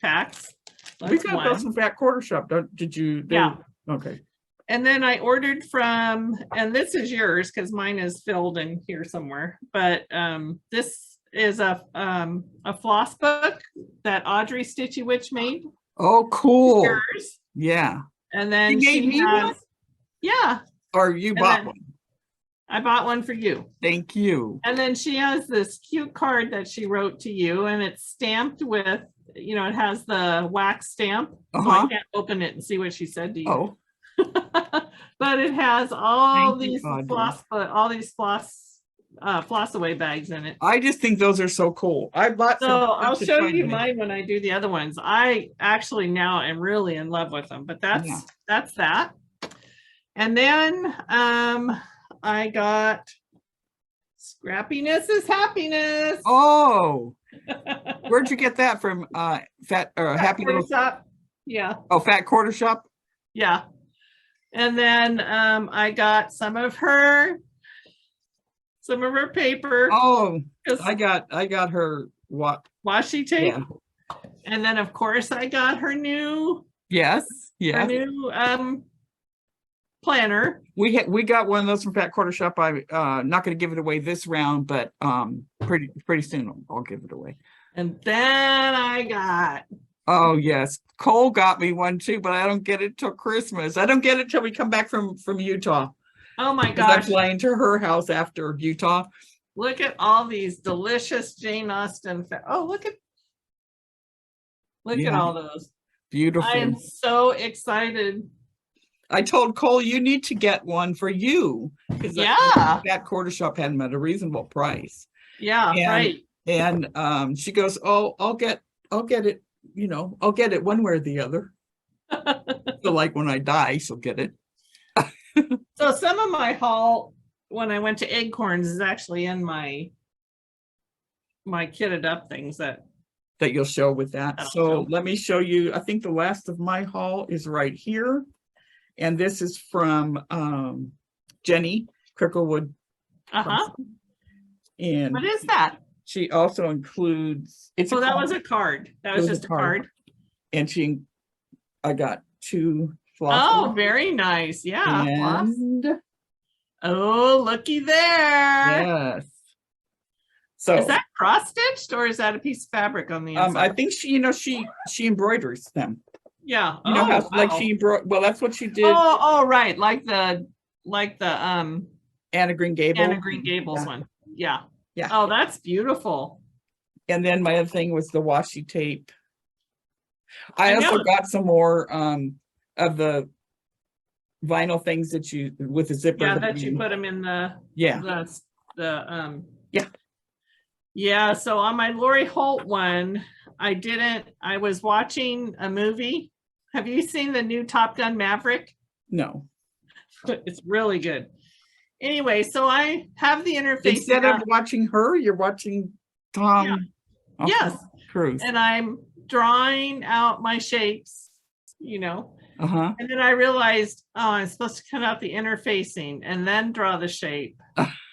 packs. We got those from Fat Quarter Shop. Did you? Yeah. Okay. And then I ordered from, and this is yours because mine is filled in here somewhere, but this is a floss book that Audrey Stitchy Witch made. Oh, cool. Yours. Yeah. And then she made me one? Yeah. Or you bought one? I bought one for you. Thank you. And then she has this cute card that she wrote to you, and it's stamped with, it has the wax stamp. So I can't open it and see what she said to you. Oh. But it has all these floss away bags in it. I just think those are so cool. I bought some. So I'll show you mine when I do the other ones. I actually now am really in love with them, but that's that. And then I got Scrappiness is Happiness. Oh, where'd you get that from? Happy Little Shop. Yeah. Oh, Fat Quarter Shop. Yeah. And then I got some of her paper. Oh, I got her washi tape. Yeah. And then of course I got her new her new planner. We got one of those from Fat Quarter Shop. I'm not going to give it away this round, but pretty soon I'll give it away. And then I got, oh yes, Cole got me one too, but I don't get it till Christmas. I don't get it till we come back from Utah. Oh my gosh. I'm flying to her house after Utah. Look at all these delicious Jane Austen. Oh, look at Yeah. all those. Beautiful. I am so excited. I told Cole, you need to get one for you. Because Yeah. that quarter shop had them at a reasonable price. Yeah, right. And she goes, oh, I'll get it, you know, I'll get it one way or the other. So like when I die, she'll get it. So some of my haul when I went to Acorns is actually in my kitted up things that you'll show with that. So let me show you. I think the last of my haul is right here. And this is from Jenny Cricklewood. And what is that? She also includes that was a card. That was just a card. And I got 2 floss. Oh, very nice. Yeah. And oh, looky there. Yes. So is that cross stitched or is that a piece of fabric on the inside? I think she embroiders them. Yeah. You know how like she well, that's what she did. Oh, right. Like the Anna Green Gables one. Yeah. Yeah. Oh, that's beautiful. And then my other thing was the washi tape. I also got some more of the vinyl things that you with the zipper. Yeah, that you put them in the yeah. So on my Lori Holt one, I was watching a movie. Have you seen the new Top Gun Maverick? No. It's really good. Anyway, so I have the interface. Instead of watching her, you're watching Tom. Yeah. Yes. Cruise. And I'm drawing out my shapes, you know. And then I realized, I'm supposed to cut out the interfacing and then draw the shape.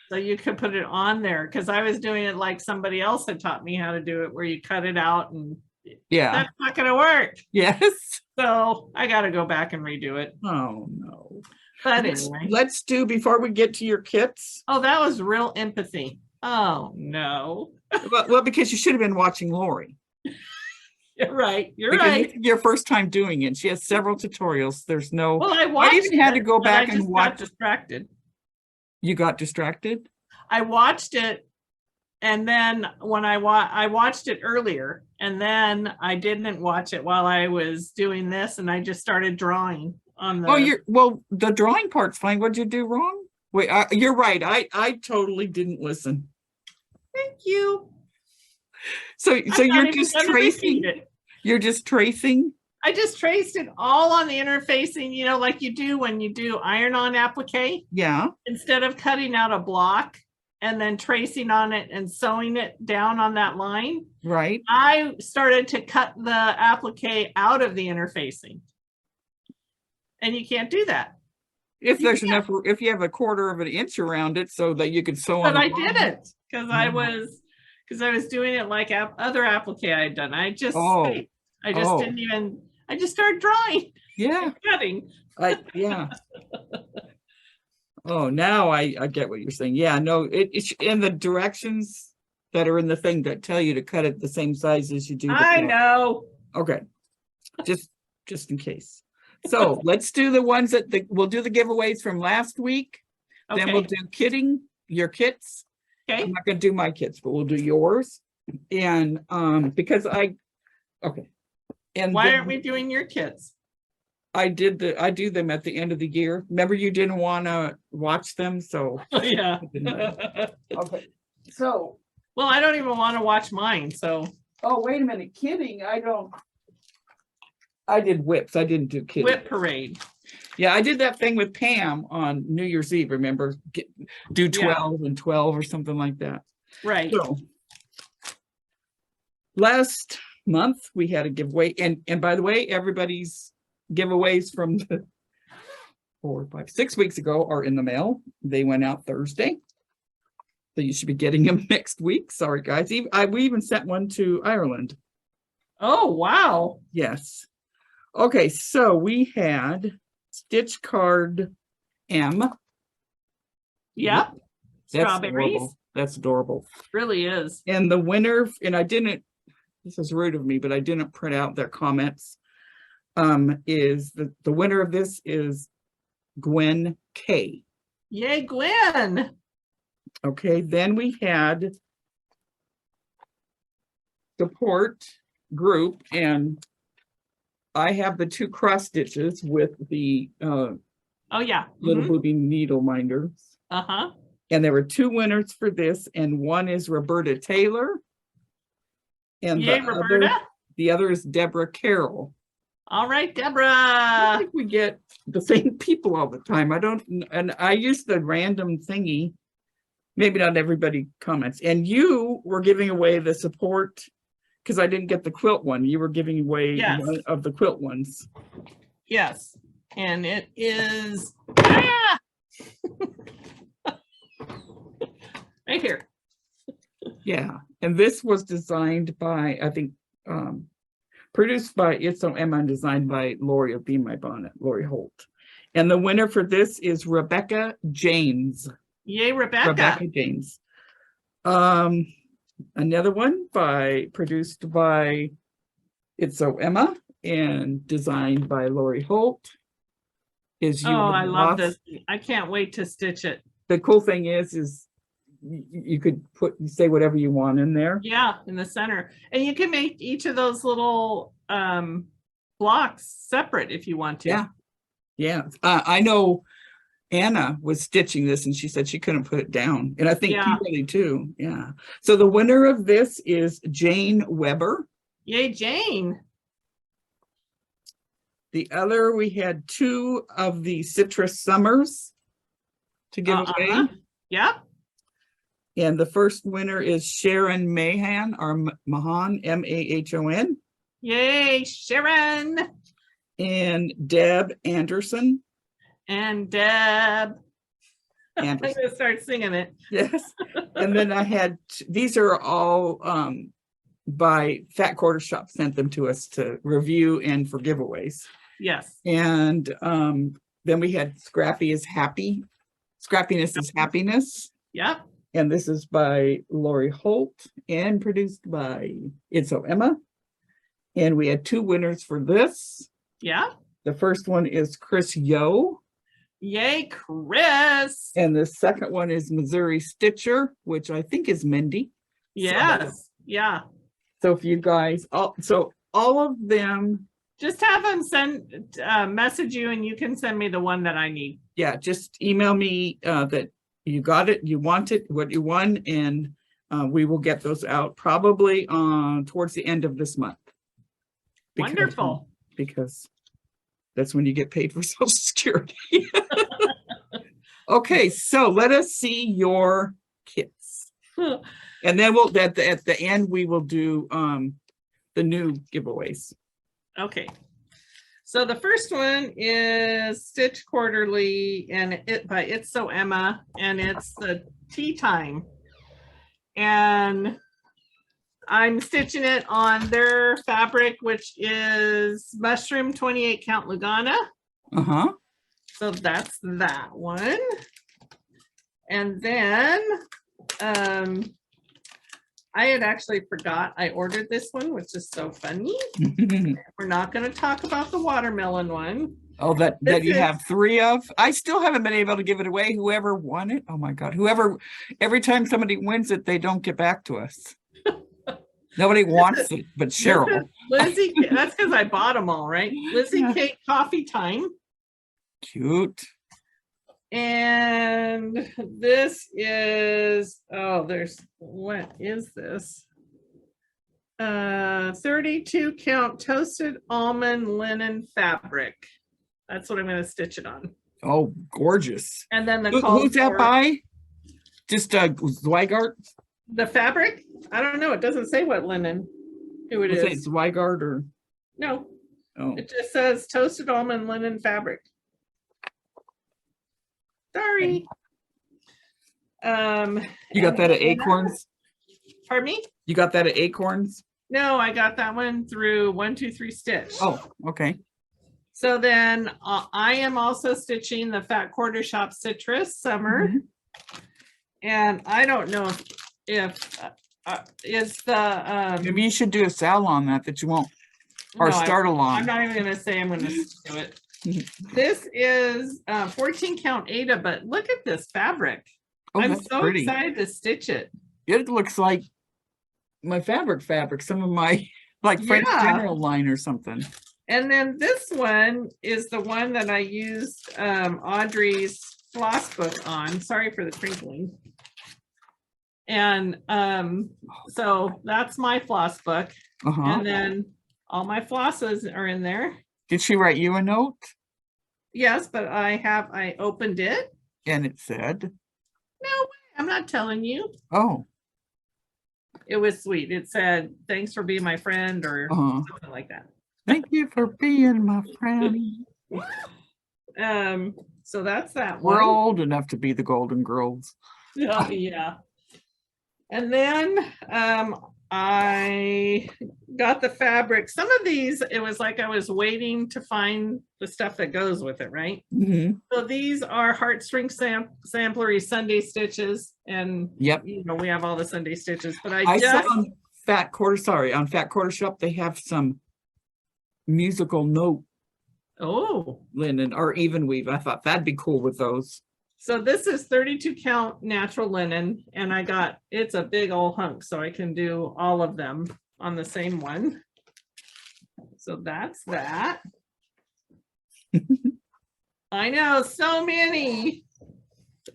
So you could put it on there because I was doing it like somebody else had taught me how to do it, where you cut it out and that's not going to work. Yes. So I got to go back and redo it. Oh, no. But anyway. Let's do, before we get to your kits. Oh, that was real empathy. Oh, no. Well, because you should have been watching Lori. You're right. You're right. It's your first time doing it. She has several tutorials. There's no. Well, I even had to go back and watch. Got distracted. You got distracted? I watched it, and then when I watched it earlier, and then I didn't watch it while I was doing this, and I just started drawing on the. Oh, the drawing part's fine. What'd you do wrong? Wait, you're right. I totally didn't listen. Thank you. So you're just tracing. You're just tracing. I just traced it all on the interfacing, you know, like you do when you do iron-on applique. Yeah. Instead of cutting out a block and then tracing on it and sewing it down on that line. Right. I started to cut the applique out of the interfacing. And you can't do that. If there's enough, if you have a 1/4 of an inch around it so that you could sew on. But I didn't because I was doing it like other applique I had done. I just didn't even. I just started drawing. Yeah. Cutting. Yeah. Oh, now I get what you're saying. Yeah, no, it's in the directions that are in the thing that tell you to cut it the same size as you do. I know. Okay. Just in case. So let's do the ones that we'll do the giveaways from last week. Okay. Then we'll do your kits. Okay. I'm not going to do my kits, but we'll do yours. And because okay. And why aren't we doing your kits? I do them at the end of the year. Remember, you didn't want to watch them, so yeah. Okay. So, well, I don't even want to watch mine. So. Oh, wait a minute! Kidding? I did whips. I didn't do kidding. Whip parade. Yeah, I did that thing with Pam on New Year's Eve. Remember, do 12 and 12 or something like that. Right. So, last month we had a giveaway, and by the way, everybody's giveaways from the 4, 5, 6 weeks ago are in the mail. They went out Thursday, so you should be getting them next week. Sorry, guys. We even sent one to Ireland. Oh, wow. Yes. Okay, so we had Stitch Card M. Yep. Strawberries. That's adorable. Really is. And the winner, and this is rude of me, but I didn't print out their comments. Is the winner of this is Gwen K. Yay, Gwen. Okay, then we had support group, and I have the 2 cross stitches with the Oh yeah. little booby needle minders. Uh-huh. And there were 2 winners for this, and one is Roberta Taylor. And Yay, Roberta. The other is Deborah Carroll. All right, Deborah. I think we get the same people all the time. And I use the random thingy. Maybe not everybody comments. And you were giving away the support because I didn't get the quilt one. You were giving away one of the quilt ones. Yes. And it is right here. Yeah. And this was designed by, I think, produced by It's So Emma and designed by Lori of Be My Bonnet, Lori Holt. And the winner for this is Rebecca James. Yay, Rebecca. Rebecca James. Another one produced by It's So Emma and designed by Lori Holt is I love this. I can't wait to stitch it. The cool thing is you could say whatever you want in there. Yeah, in the center. And you can make each of those little blocks separate if you want to. Yeah. Yeah. I know Anna was stitching this and she said she couldn't put it down. And I think Kimberly too. Yeah. So the winner of this is Jane Weber. Yay, Jane. The other, we had 2 of the Citrus Summers to give away. Yep. And the first winner is Sharon Mahan, or Mahan, M-A-H-O-N. Yay, Sharon. And Deb Anderson. And Deb. Anderson. I'm going to start singing it. Yes. And then I had, these are all by Fat Quarter Shop, sent them to us to review and for giveaways. Yes. And then we had Scrappy is Happy. Scrappiness is Happiness. Yep. And this is by Lori Holt and produced by It's So Emma. And we had 2 winners for this. Yeah. The first one is Chris Yo. Yay, Chris. And the second one is Missouri Stitcher, which I think is Mindy. Yes. Yeah. So if you guys, all of them. Just have them send, message you and you can send me the one that I need. Yeah, just email me that you got it, you want it, what you won, and we will get those out probably towards the end of this month. Wonderful. Because that's when you get paid for Social Security. Okay, so let us see your kits. And then we'll at the end we will do the new giveaways. Okay. So the first one is Stitch Quarterly and by It's So Emma, and it's the tea time. And I'm stitching it on their fabric, which is mushroom 28 count Lugana. So that's that one. And then I had actually forgot I ordered this one, which is so funny. We're not going to talk about the watermelon one. Oh, that you have 3 of. I still haven't been able to give it away. Whoever won it, oh my God, every time somebody wins it, they don't get back to us. Nobody wants it, but Cheryl. Lizzie, that's because I bought them all, right? Lizzie Kate Coffee Time. Cute. And this is, what is this? 32 count toasted almond linen fabric. That's what I'm going to stitch it on. Oh, gorgeous. And then who's that by? Just Zweigart? The fabric? I don't know. It doesn't say what linen, who it is. It's Zweigart or? No. Oh. It just says toasted almond linen fabric. Sorry. You got that at Acorns? Pardon me? You got that at Acorns? No, I got that one through 123 Stitch. Oh, okay. So then I am also stitching the Fat Quarter Shop Citrus Summer. And I don't know if it's the maybe you should do a sal on that you won't, or no, start along. I'm not even gonna say I'm gonna do it. This is 14 count Ada, but look at this fabric. Oh, I'm that's so pretty. excited to stitch it. It looks like my fabric, some of my like French Yeah. General line or something. And then this one is the one that I used Audrey's floss book on. Sorry for the crinkling. And so that's my floss book. And then all my flosses are in there. Did she write you a note? Yes, but I opened it. And it said? No way, I'm not telling you. Oh. It was sweet. It said, thanks for being my friend or something like that. Thank you for being my friend. So that's that one. We're old enough to be the Golden Girls. Yeah. And then I got the fabric. Some of these, it was like I was waiting to find the stuff that goes with it, right? So these are heartstring samplery Sunday stitches. And you know, we have all the Sunday stitches, but I just saw on Fat Quarter Shop, they have some musical note linen or even weave. I thought that'd be cool with those. So this is 32 count natural linen, and it's a big old hunk, so I can do all of them on the same one. So that's that. I know, so many.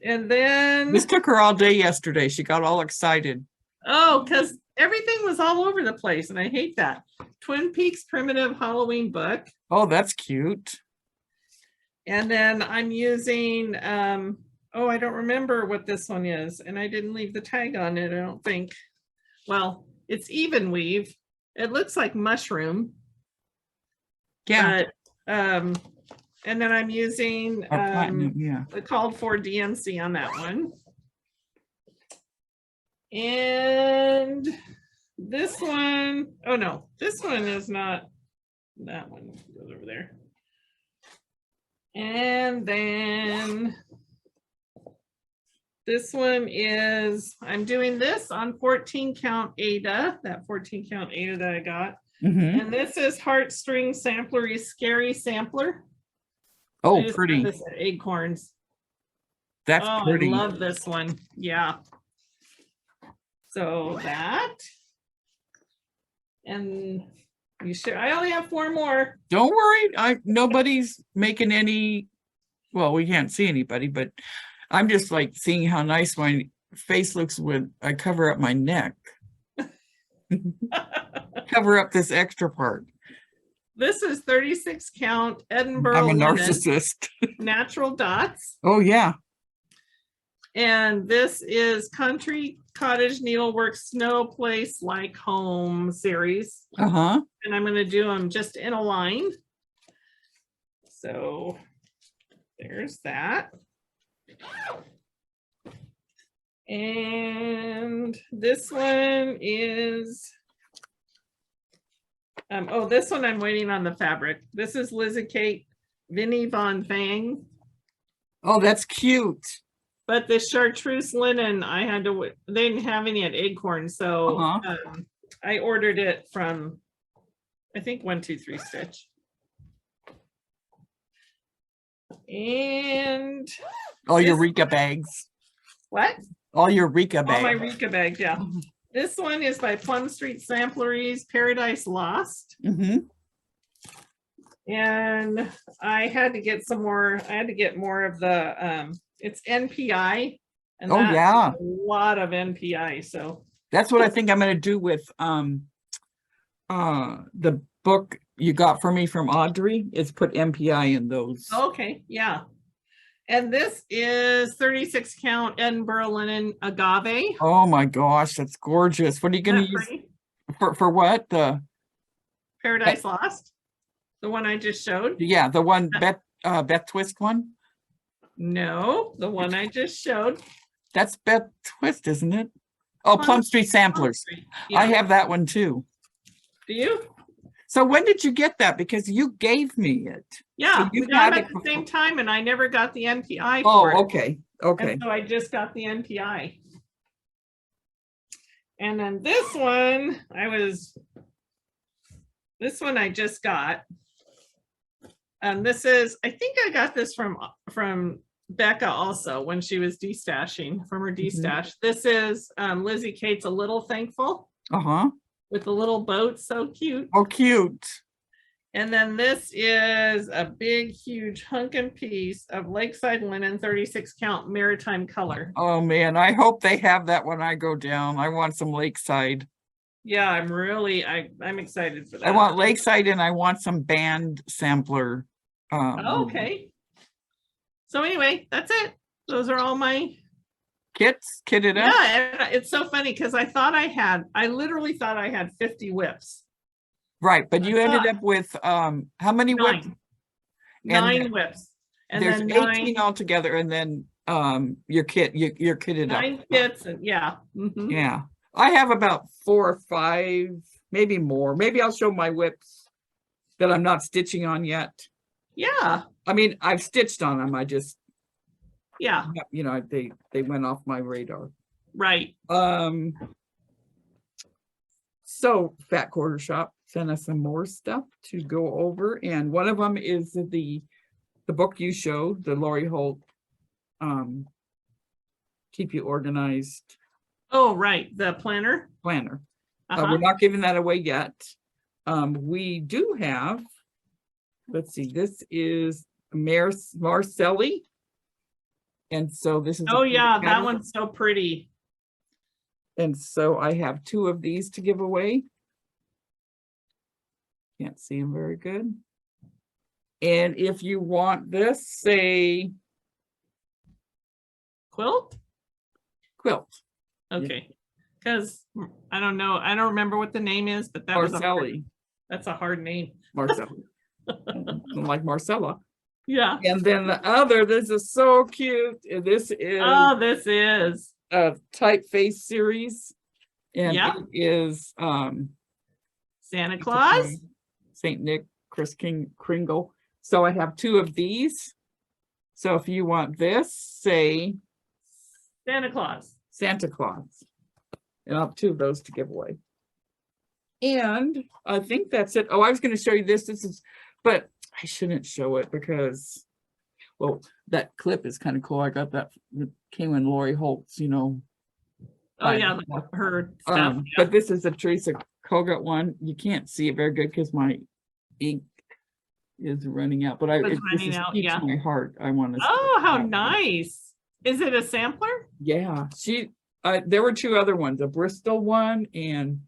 And then this took her all day yesterday. She got all excited. Oh, because everything was all over the place, and I hate that. Twin Peaks Primitive Halloween book. Oh, that's cute. And then I'm using, I don't remember what this one is, and I didn't leave the tag on it, I don't think. Well, it's even weave. It looks like mushroom. Yeah. But, and then I'm using the called for DMC on that one. And this one, oh no, this one is not, that one goes over there. And then this one is, I'm doing this on 14 count Ada, that 14 count Ada that I got. And this is Heartstring Samplery Scary Sampler. Oh, pretty. This at Acorns. That's pretty. I love this one. Yeah. So that. And you sure? I only have 4 more. Don't worry. Nobody's making any. Well, we can't see anybody, but I'm just like seeing how nice my face looks when I cover up my neck. Cover up this extra part. This is 36 count Edinburgh. I'm a narcissist. Natural dots. Oh yeah. And this is Country Cottage Needlework Snow Place Like Home series. And I'm going to do them just in a line. So there's that. And this one is, this one I'm waiting on the fabric. This is Lizzie Kate Vinnie Von Fang. Oh, that's cute. But the chartreuse linen, they didn't have any at Acorn, so I ordered it from, I think 123 Stitch. And all your Rika bags. What? All your Rika bags. All my Rika bags, yeah. This one is by Plum Street Sampleries, Paradise Lost. And I had to get some more. I had to get more of the. It's NPI, and that's a lot of NPI. So that's what I think I'm going to do with the book you got for me from Audrey. Is put NPI in those. Okay, yeah. And this is 36 count Edinburgh linen agave. Oh my gosh, that's gorgeous. What are you going to use for what? The Paradise Lost, the one I just showed. Yeah, the one Beth Twist one. No, the one I just showed. That's Beth Twist, isn't it? Oh, Plum Street Samplers. Yeah. I have that one too. Do you? So when did you get that? Because you gave me it. Yeah, so we got it at the same time, and I never got the NPI for it. Okay. And so I just got the NPI. And then this one, I just got. And this is, I think I got this from Becca also when she was destashing from her destash. This is Lizzie Kate's A Little Thankful with a little boat. So cute. Oh, cute. And then this is a big, huge hunkin' piece of Lakeside linen, 36 count maritime color. Oh man, I hope they have that when I go down. I want some Lakeside. Yeah, I'm excited for that. I want Lakeside and I want some band sampler. Okay. So anyway, that's it. Those are all my kitted up. Yeah, it's so funny because I literally thought I had 50 whips. Right, but you ended up with how many whips? 9 whips. And there's 18 altogether, and then you're kitted up. 9 kits, and yeah. Yeah. I have about 4 or 5, maybe more. Maybe I'll show my whips that I'm not stitching on yet. Yeah. I mean, I've stitched on them. I just they went off my radar. Right. So Fat Quarter Shop sent us some more stuff to go over, and one of them is the book you showed, the Lori Holt Keep You Organized. Oh, right, the planner. We're not giving that away yet. We do have, let's see, this is Marcelli, and so this is that one's so pretty. And so I have 2 of these to give away. Can't see them very good. And if you want this, say quilt. Yeah. Okay, because I don't know. I don't remember what the name is, but that's a hard name. Marcelli. Like Marcella. Yeah. And then the other, this is so cute. This is a typeface series. And it is Santa Claus, Saint Nick, Kris Kringle. So I have 2 of these. So if you want this, say Santa Claus. And I'll have 2 of those to give away. And I think that's it. Oh, I was going to show you this. But I shouldn't show it because, well, that clip is kind of cool. I got that. It came in Lori Holt's, Oh yeah, her stuff. But this is a Teresa Kogut one. You can't see it very good because my ink is running out. But it keeps my heart. I want to. Oh, how nice! Is it a sampler? Yeah, there were 2 other ones, a Bristol one and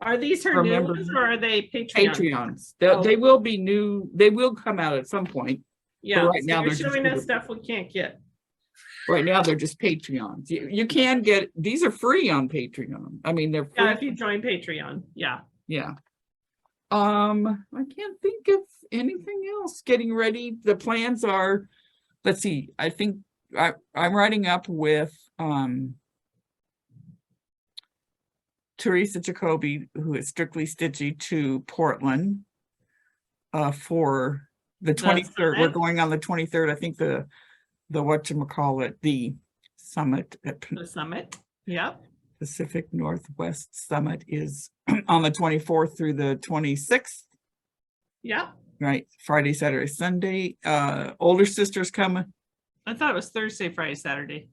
Are these her new ones or are they Patreons? They will be new. They will come out at some point. Yeah. Right now they're showing us stuff we can't get. Right now they're just Patreons. You can get, these are free on Patreon. I mean, they're free. Yeah, if you join Patreon. Yeah. Yeah. I can't think of anything else. Getting ready. The plans are, let's see, I think I'm writing up with Teresa Jacoby, who is Strictly Stitchy, to Portland for the 23rd. We're going on the 23rd. I think the whatchamacallit, the summit. The summit. Yep. Pacific Northwest Summit is on the 24th through the 26th. Yeah. Right. Friday, Saturday, Sunday. Older sister's coming. I thought it was Thursday, Friday, Saturday.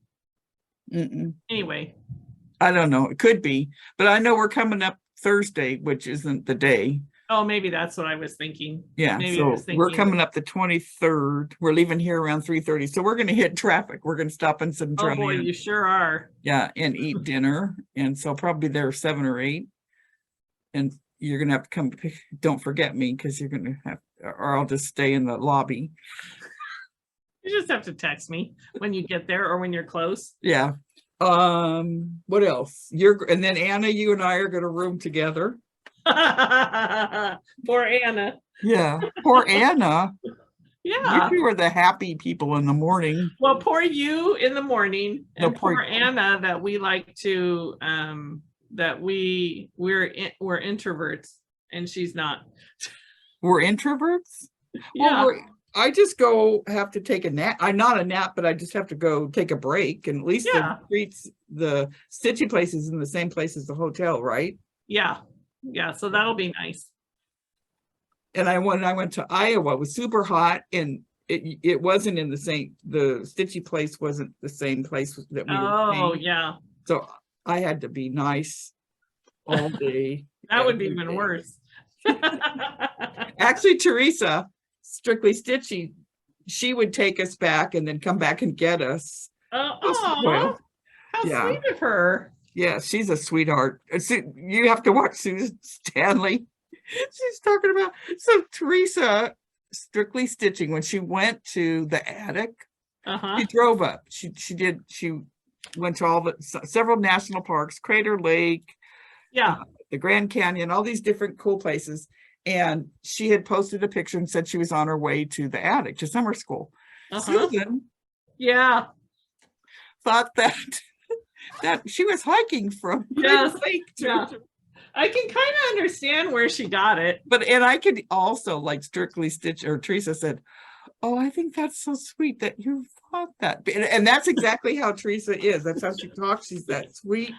Anyway. I don't know. It could be, but I know we're coming up Thursday, which isn't the day. Oh, maybe that's what I was thinking. Yeah. So we're coming up the 23rd. We're leaving here around 3:30. So we're going to hit traffic. We're going to stop in some. Oh boy, you sure are. Yeah. And eat dinner. And so probably there 7 or 8. And you're going to have to come. Don't forget me because you're going to have, or I'll just stay in the lobby. You just have to text me when you get there or when you're close. Yeah. What else? And then Anna, you and I are going to room together. Poor Anna. Yeah, poor Anna. Yeah. You are the happy people in the morning. Well, poor you in the morning, and poor Anna that we like to that we're introverts and she's not. We're introverts? Yeah. Well, I just have to take a nap. I'm not a nap, but I just have to go take a break. And at least the streets, the stitchy place is in the same place as the hotel, right? Yeah. Yeah. So that'll be nice. And when I went to Iowa, it was super hot. And it wasn't in the same, the stitchy place wasn't the same place that we were Oh, staying. yeah. So I had to be nice all day. That would be every even day. worse. Actually, Teresa, Strictly Stitchy, she would take us back and then come back and get us. Oh, how yeah. sweet of her. Yeah, she's a sweetheart. You have to watch Susan Stanley. She's talking about, so Teresa, Strictly Stitching, when she went to the attic, she drove up. She went to all the several national parks, Crater Lake, the Grand Canyon, all these different cool places. And she had posted a picture and said she was on her way to the attic to summer school. Susan thought that she was hiking from Crater Lake to I can kind of understand where she got it. And I could also, like, Strictly Stitch, or Teresa said, oh, I think that's so sweet that you thought that. And that's exactly how Teresa is. That's how she talks. She's that sweet.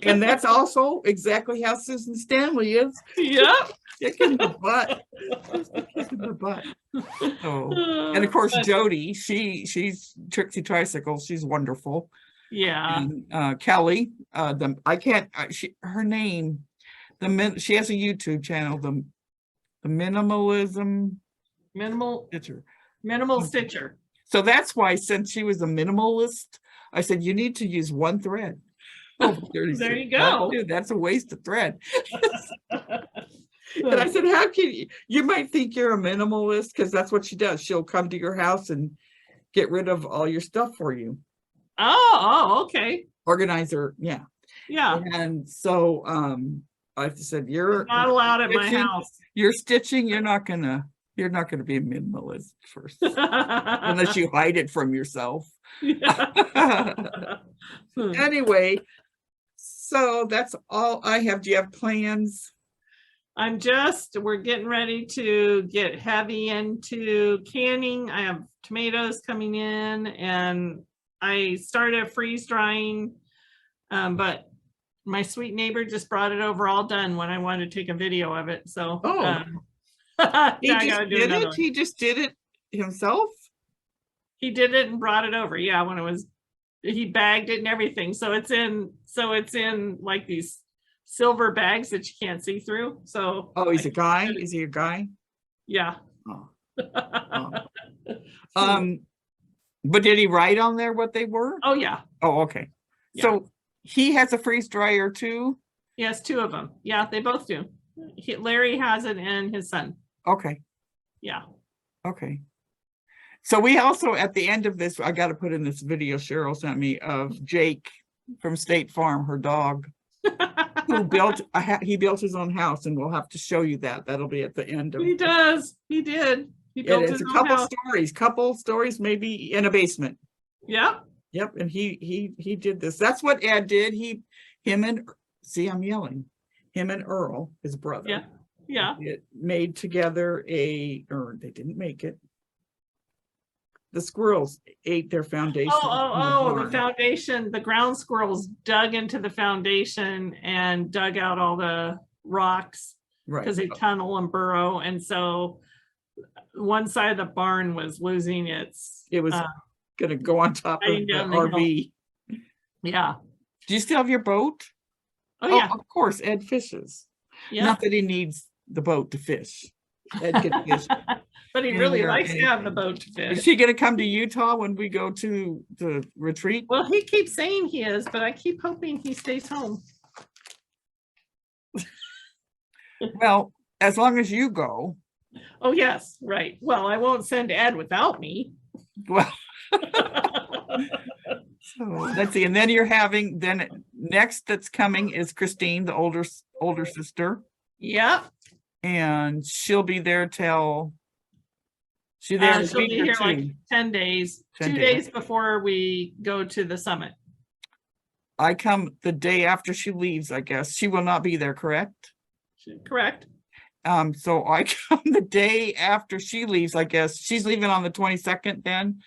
And that's also exactly how Susan Stanley is. Yep. Kick in the butt. Just a kick in the butt. Oh. And of course, Jody, she's Trixie Tricycle. She's wonderful. Yeah. And Kelly, her name, she has a YouTube channel, the minimal stitcher. So that's why, since she was a minimalist, I said you need to use one thread. Oh, there you go. Dude, that's a waste of thread. And I said, how can you might think you're a minimalist, because that's what she does. She'll come to your house and get rid of all your stuff for you. Oh, okay. Organizer, yeah. And so I said, you're not allowed at my house. You're stitching, you're not gonna be a minimalist first. Unless you hide it from yourself. Anyway, so that's all I have. Do you have plans? We're getting ready to get heavy into canning. I have tomatoes coming in, and I started freeze drying, but my sweet neighbor just brought it over all done when I wanted to take a video of it. So he just did it himself. He did it and brought it over. Yeah, when it was, he bagged it and everything. So it's in like these silver bags that you can't see through. So he's a guy. Is he a guy? Yeah. But did he write on there what they were? Oh yeah. Oh, okay. Yeah. So he has a freeze dryer too? He has two of them. Yeah, they both do. Larry has it and his son. Okay. Yeah. Okay. So we also, at the end of this, I got to put in this video Cheryl sent me of Jake from State Farm, her dog, who he built his own house, and we'll have to show you that. That'll be at the end of He does. He did. He built his own house. Couple stories, maybe in a basement. Yep. Yep. And he did this. That's what Ed did. Him and Earl, his brother. Yeah. It made together they didn't make it. The squirrels ate their foundation. The foundation. The ground squirrels dug into the foundation and dug out all the rocks, right? Because they tunnel and burrow, and so one side of the barn was losing its. It was going to go on top of the RV. Yeah. Do you still have your boat? Oh yeah. Of course, Ed fishes. Yeah. Not that he needs the boat to fish. Ed can fish. But he really likes to have the boat to fish. Is he going to come to Utah when we go to the retreat? Well, he keeps saying he is, but I keep hoping he stays home. Well, as long as you go. Oh, yes. Right. Well, I won't send Ed without me. Well, so let's see. And then next that's coming is Christine, the older sister. Yep. And she'll be there till she'll be here like 10 days. 2 days before we go to the summit. I come the day after she leaves, I guess. She will not be there, correct? Correct. So I come the day after she leaves, I guess. She's leaving on the 22nd then.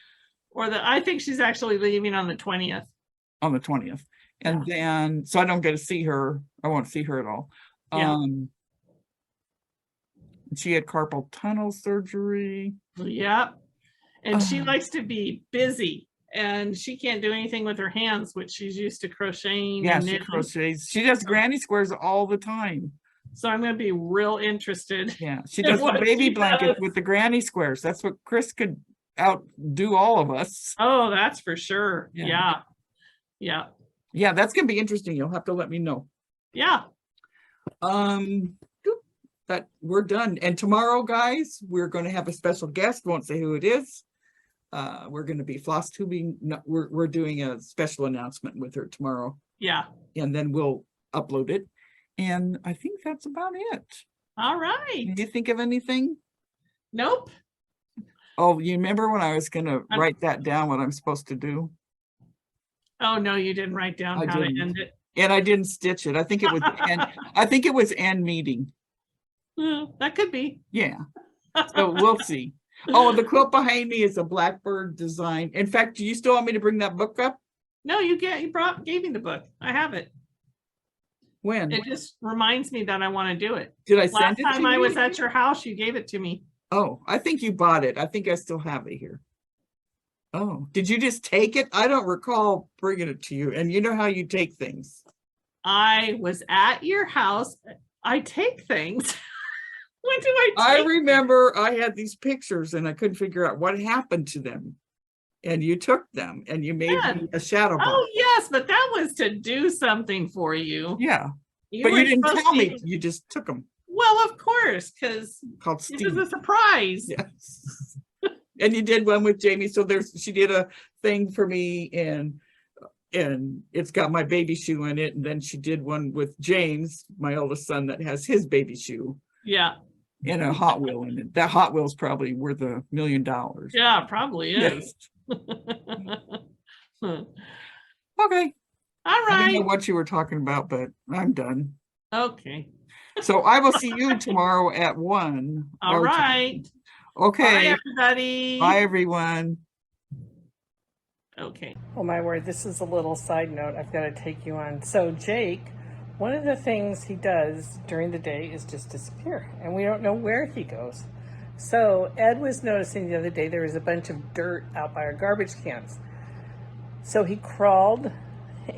I think she's actually leaving on the 20th. On the 20th. And then, so I don't get to see her. I won't see her at all. She had carpal tunnel surgery. Yep. and she likes to be busy, and she can't do anything with her hands, which she's used to crocheting. Yeah, and she knitting. crochets. She does granny squares all the time. So I'm going to be real interested. Yeah, she does the baby blankets with the granny squares. That's what Chris could outdo all of us. Oh, that's for sure. Yeah. Yeah. Yeah, that's gonna be interesting. You'll have to let me know. Yeah. That we're done. And tomorrow, guys, we're going to have a special guest. Won't say who it is. We're going to be Floss tubing. We're doing a special announcement with her tomorrow. Yeah. And then we'll upload it. And I think that's about it. All right. Did you think of anything? Nope. Oh, you remember when I was going to write that down, what I'm supposed to do? Oh, no, you didn't write down how to end it. And I didn't stitch it. I think it was I think it was end meeting. That could be. Yeah. So we'll see. Oh, the quilt behind me is a blackbird design. In fact, do you still want me to bring that book up? No, you gave me the book. I have it. When? It just reminds me that I want to do it. Did I send it to you? Last time I was at your house, you gave it to me. Oh, I think you bought it. I think I still have it here. Oh, did you just take it? I don't recall bringing it to you. And you know how you take things. I was at your house. I take things. When do I take I remember I had these pictures and I couldn't figure out what happened to them. And you took them and you made me a shadow box. Oh, yes, but that was to do something for you. Yeah. But you didn't tell me. You just took them. Well, of course, because it was a surprise. Yes. And you did one with Jamie. So she did a thing for me and it's got my baby shoe in it. And then she did one with James, my oldest son, that has his baby shoe. Yeah. And a Hot Wheel in it. That Hot Wheel's probably worth $1 million. Yeah, probably is. Yes. Okay. All right. I don't know what you were talking about, but I'm done. Okay. So I will see you tomorrow at 1. All right. Okay. Bye, everybody. Bye, everyone. Okay. Oh my word, this is a little side note I've got to take you on. So Jake, one of the things he does during the day is just disappear, and we don't know where he goes. So Ed was noticing the other day there was a bunch of dirt out by our garbage cans. So he crawled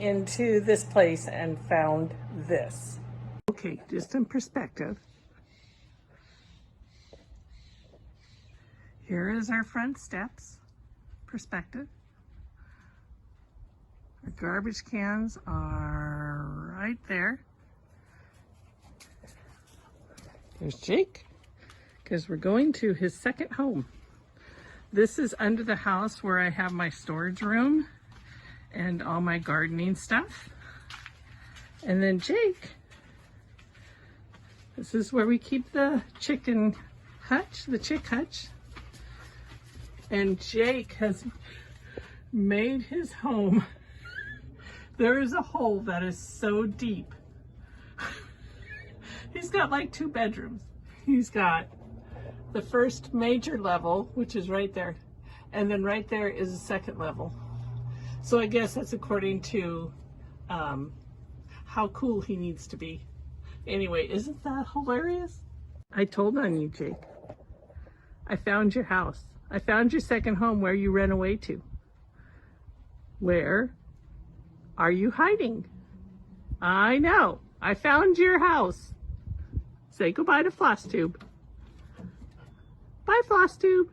into this place and found this. Okay, just in perspective. Here is our front steps, perspective. Our garbage cans are right there. There's Jake, because we're going to his second home. This is under the house where I have my storage room and all my gardening stuff. And then Jake, this is where we keep the chicken hutch, the chick hutch. And Jake has made his home. There is a hole that is so deep. He's got like 2 bedrooms. He's got the first major level, which is right there. And then right there is a second level. So I guess that's according to how cool he needs to be. Anyway, isn't that hilarious? I told on you, Jake. I found your house. I found your second home where you ran away to. Where are you hiding? I know. I found your house. Say goodbye to Floss Tube. Bye, Floss Tube.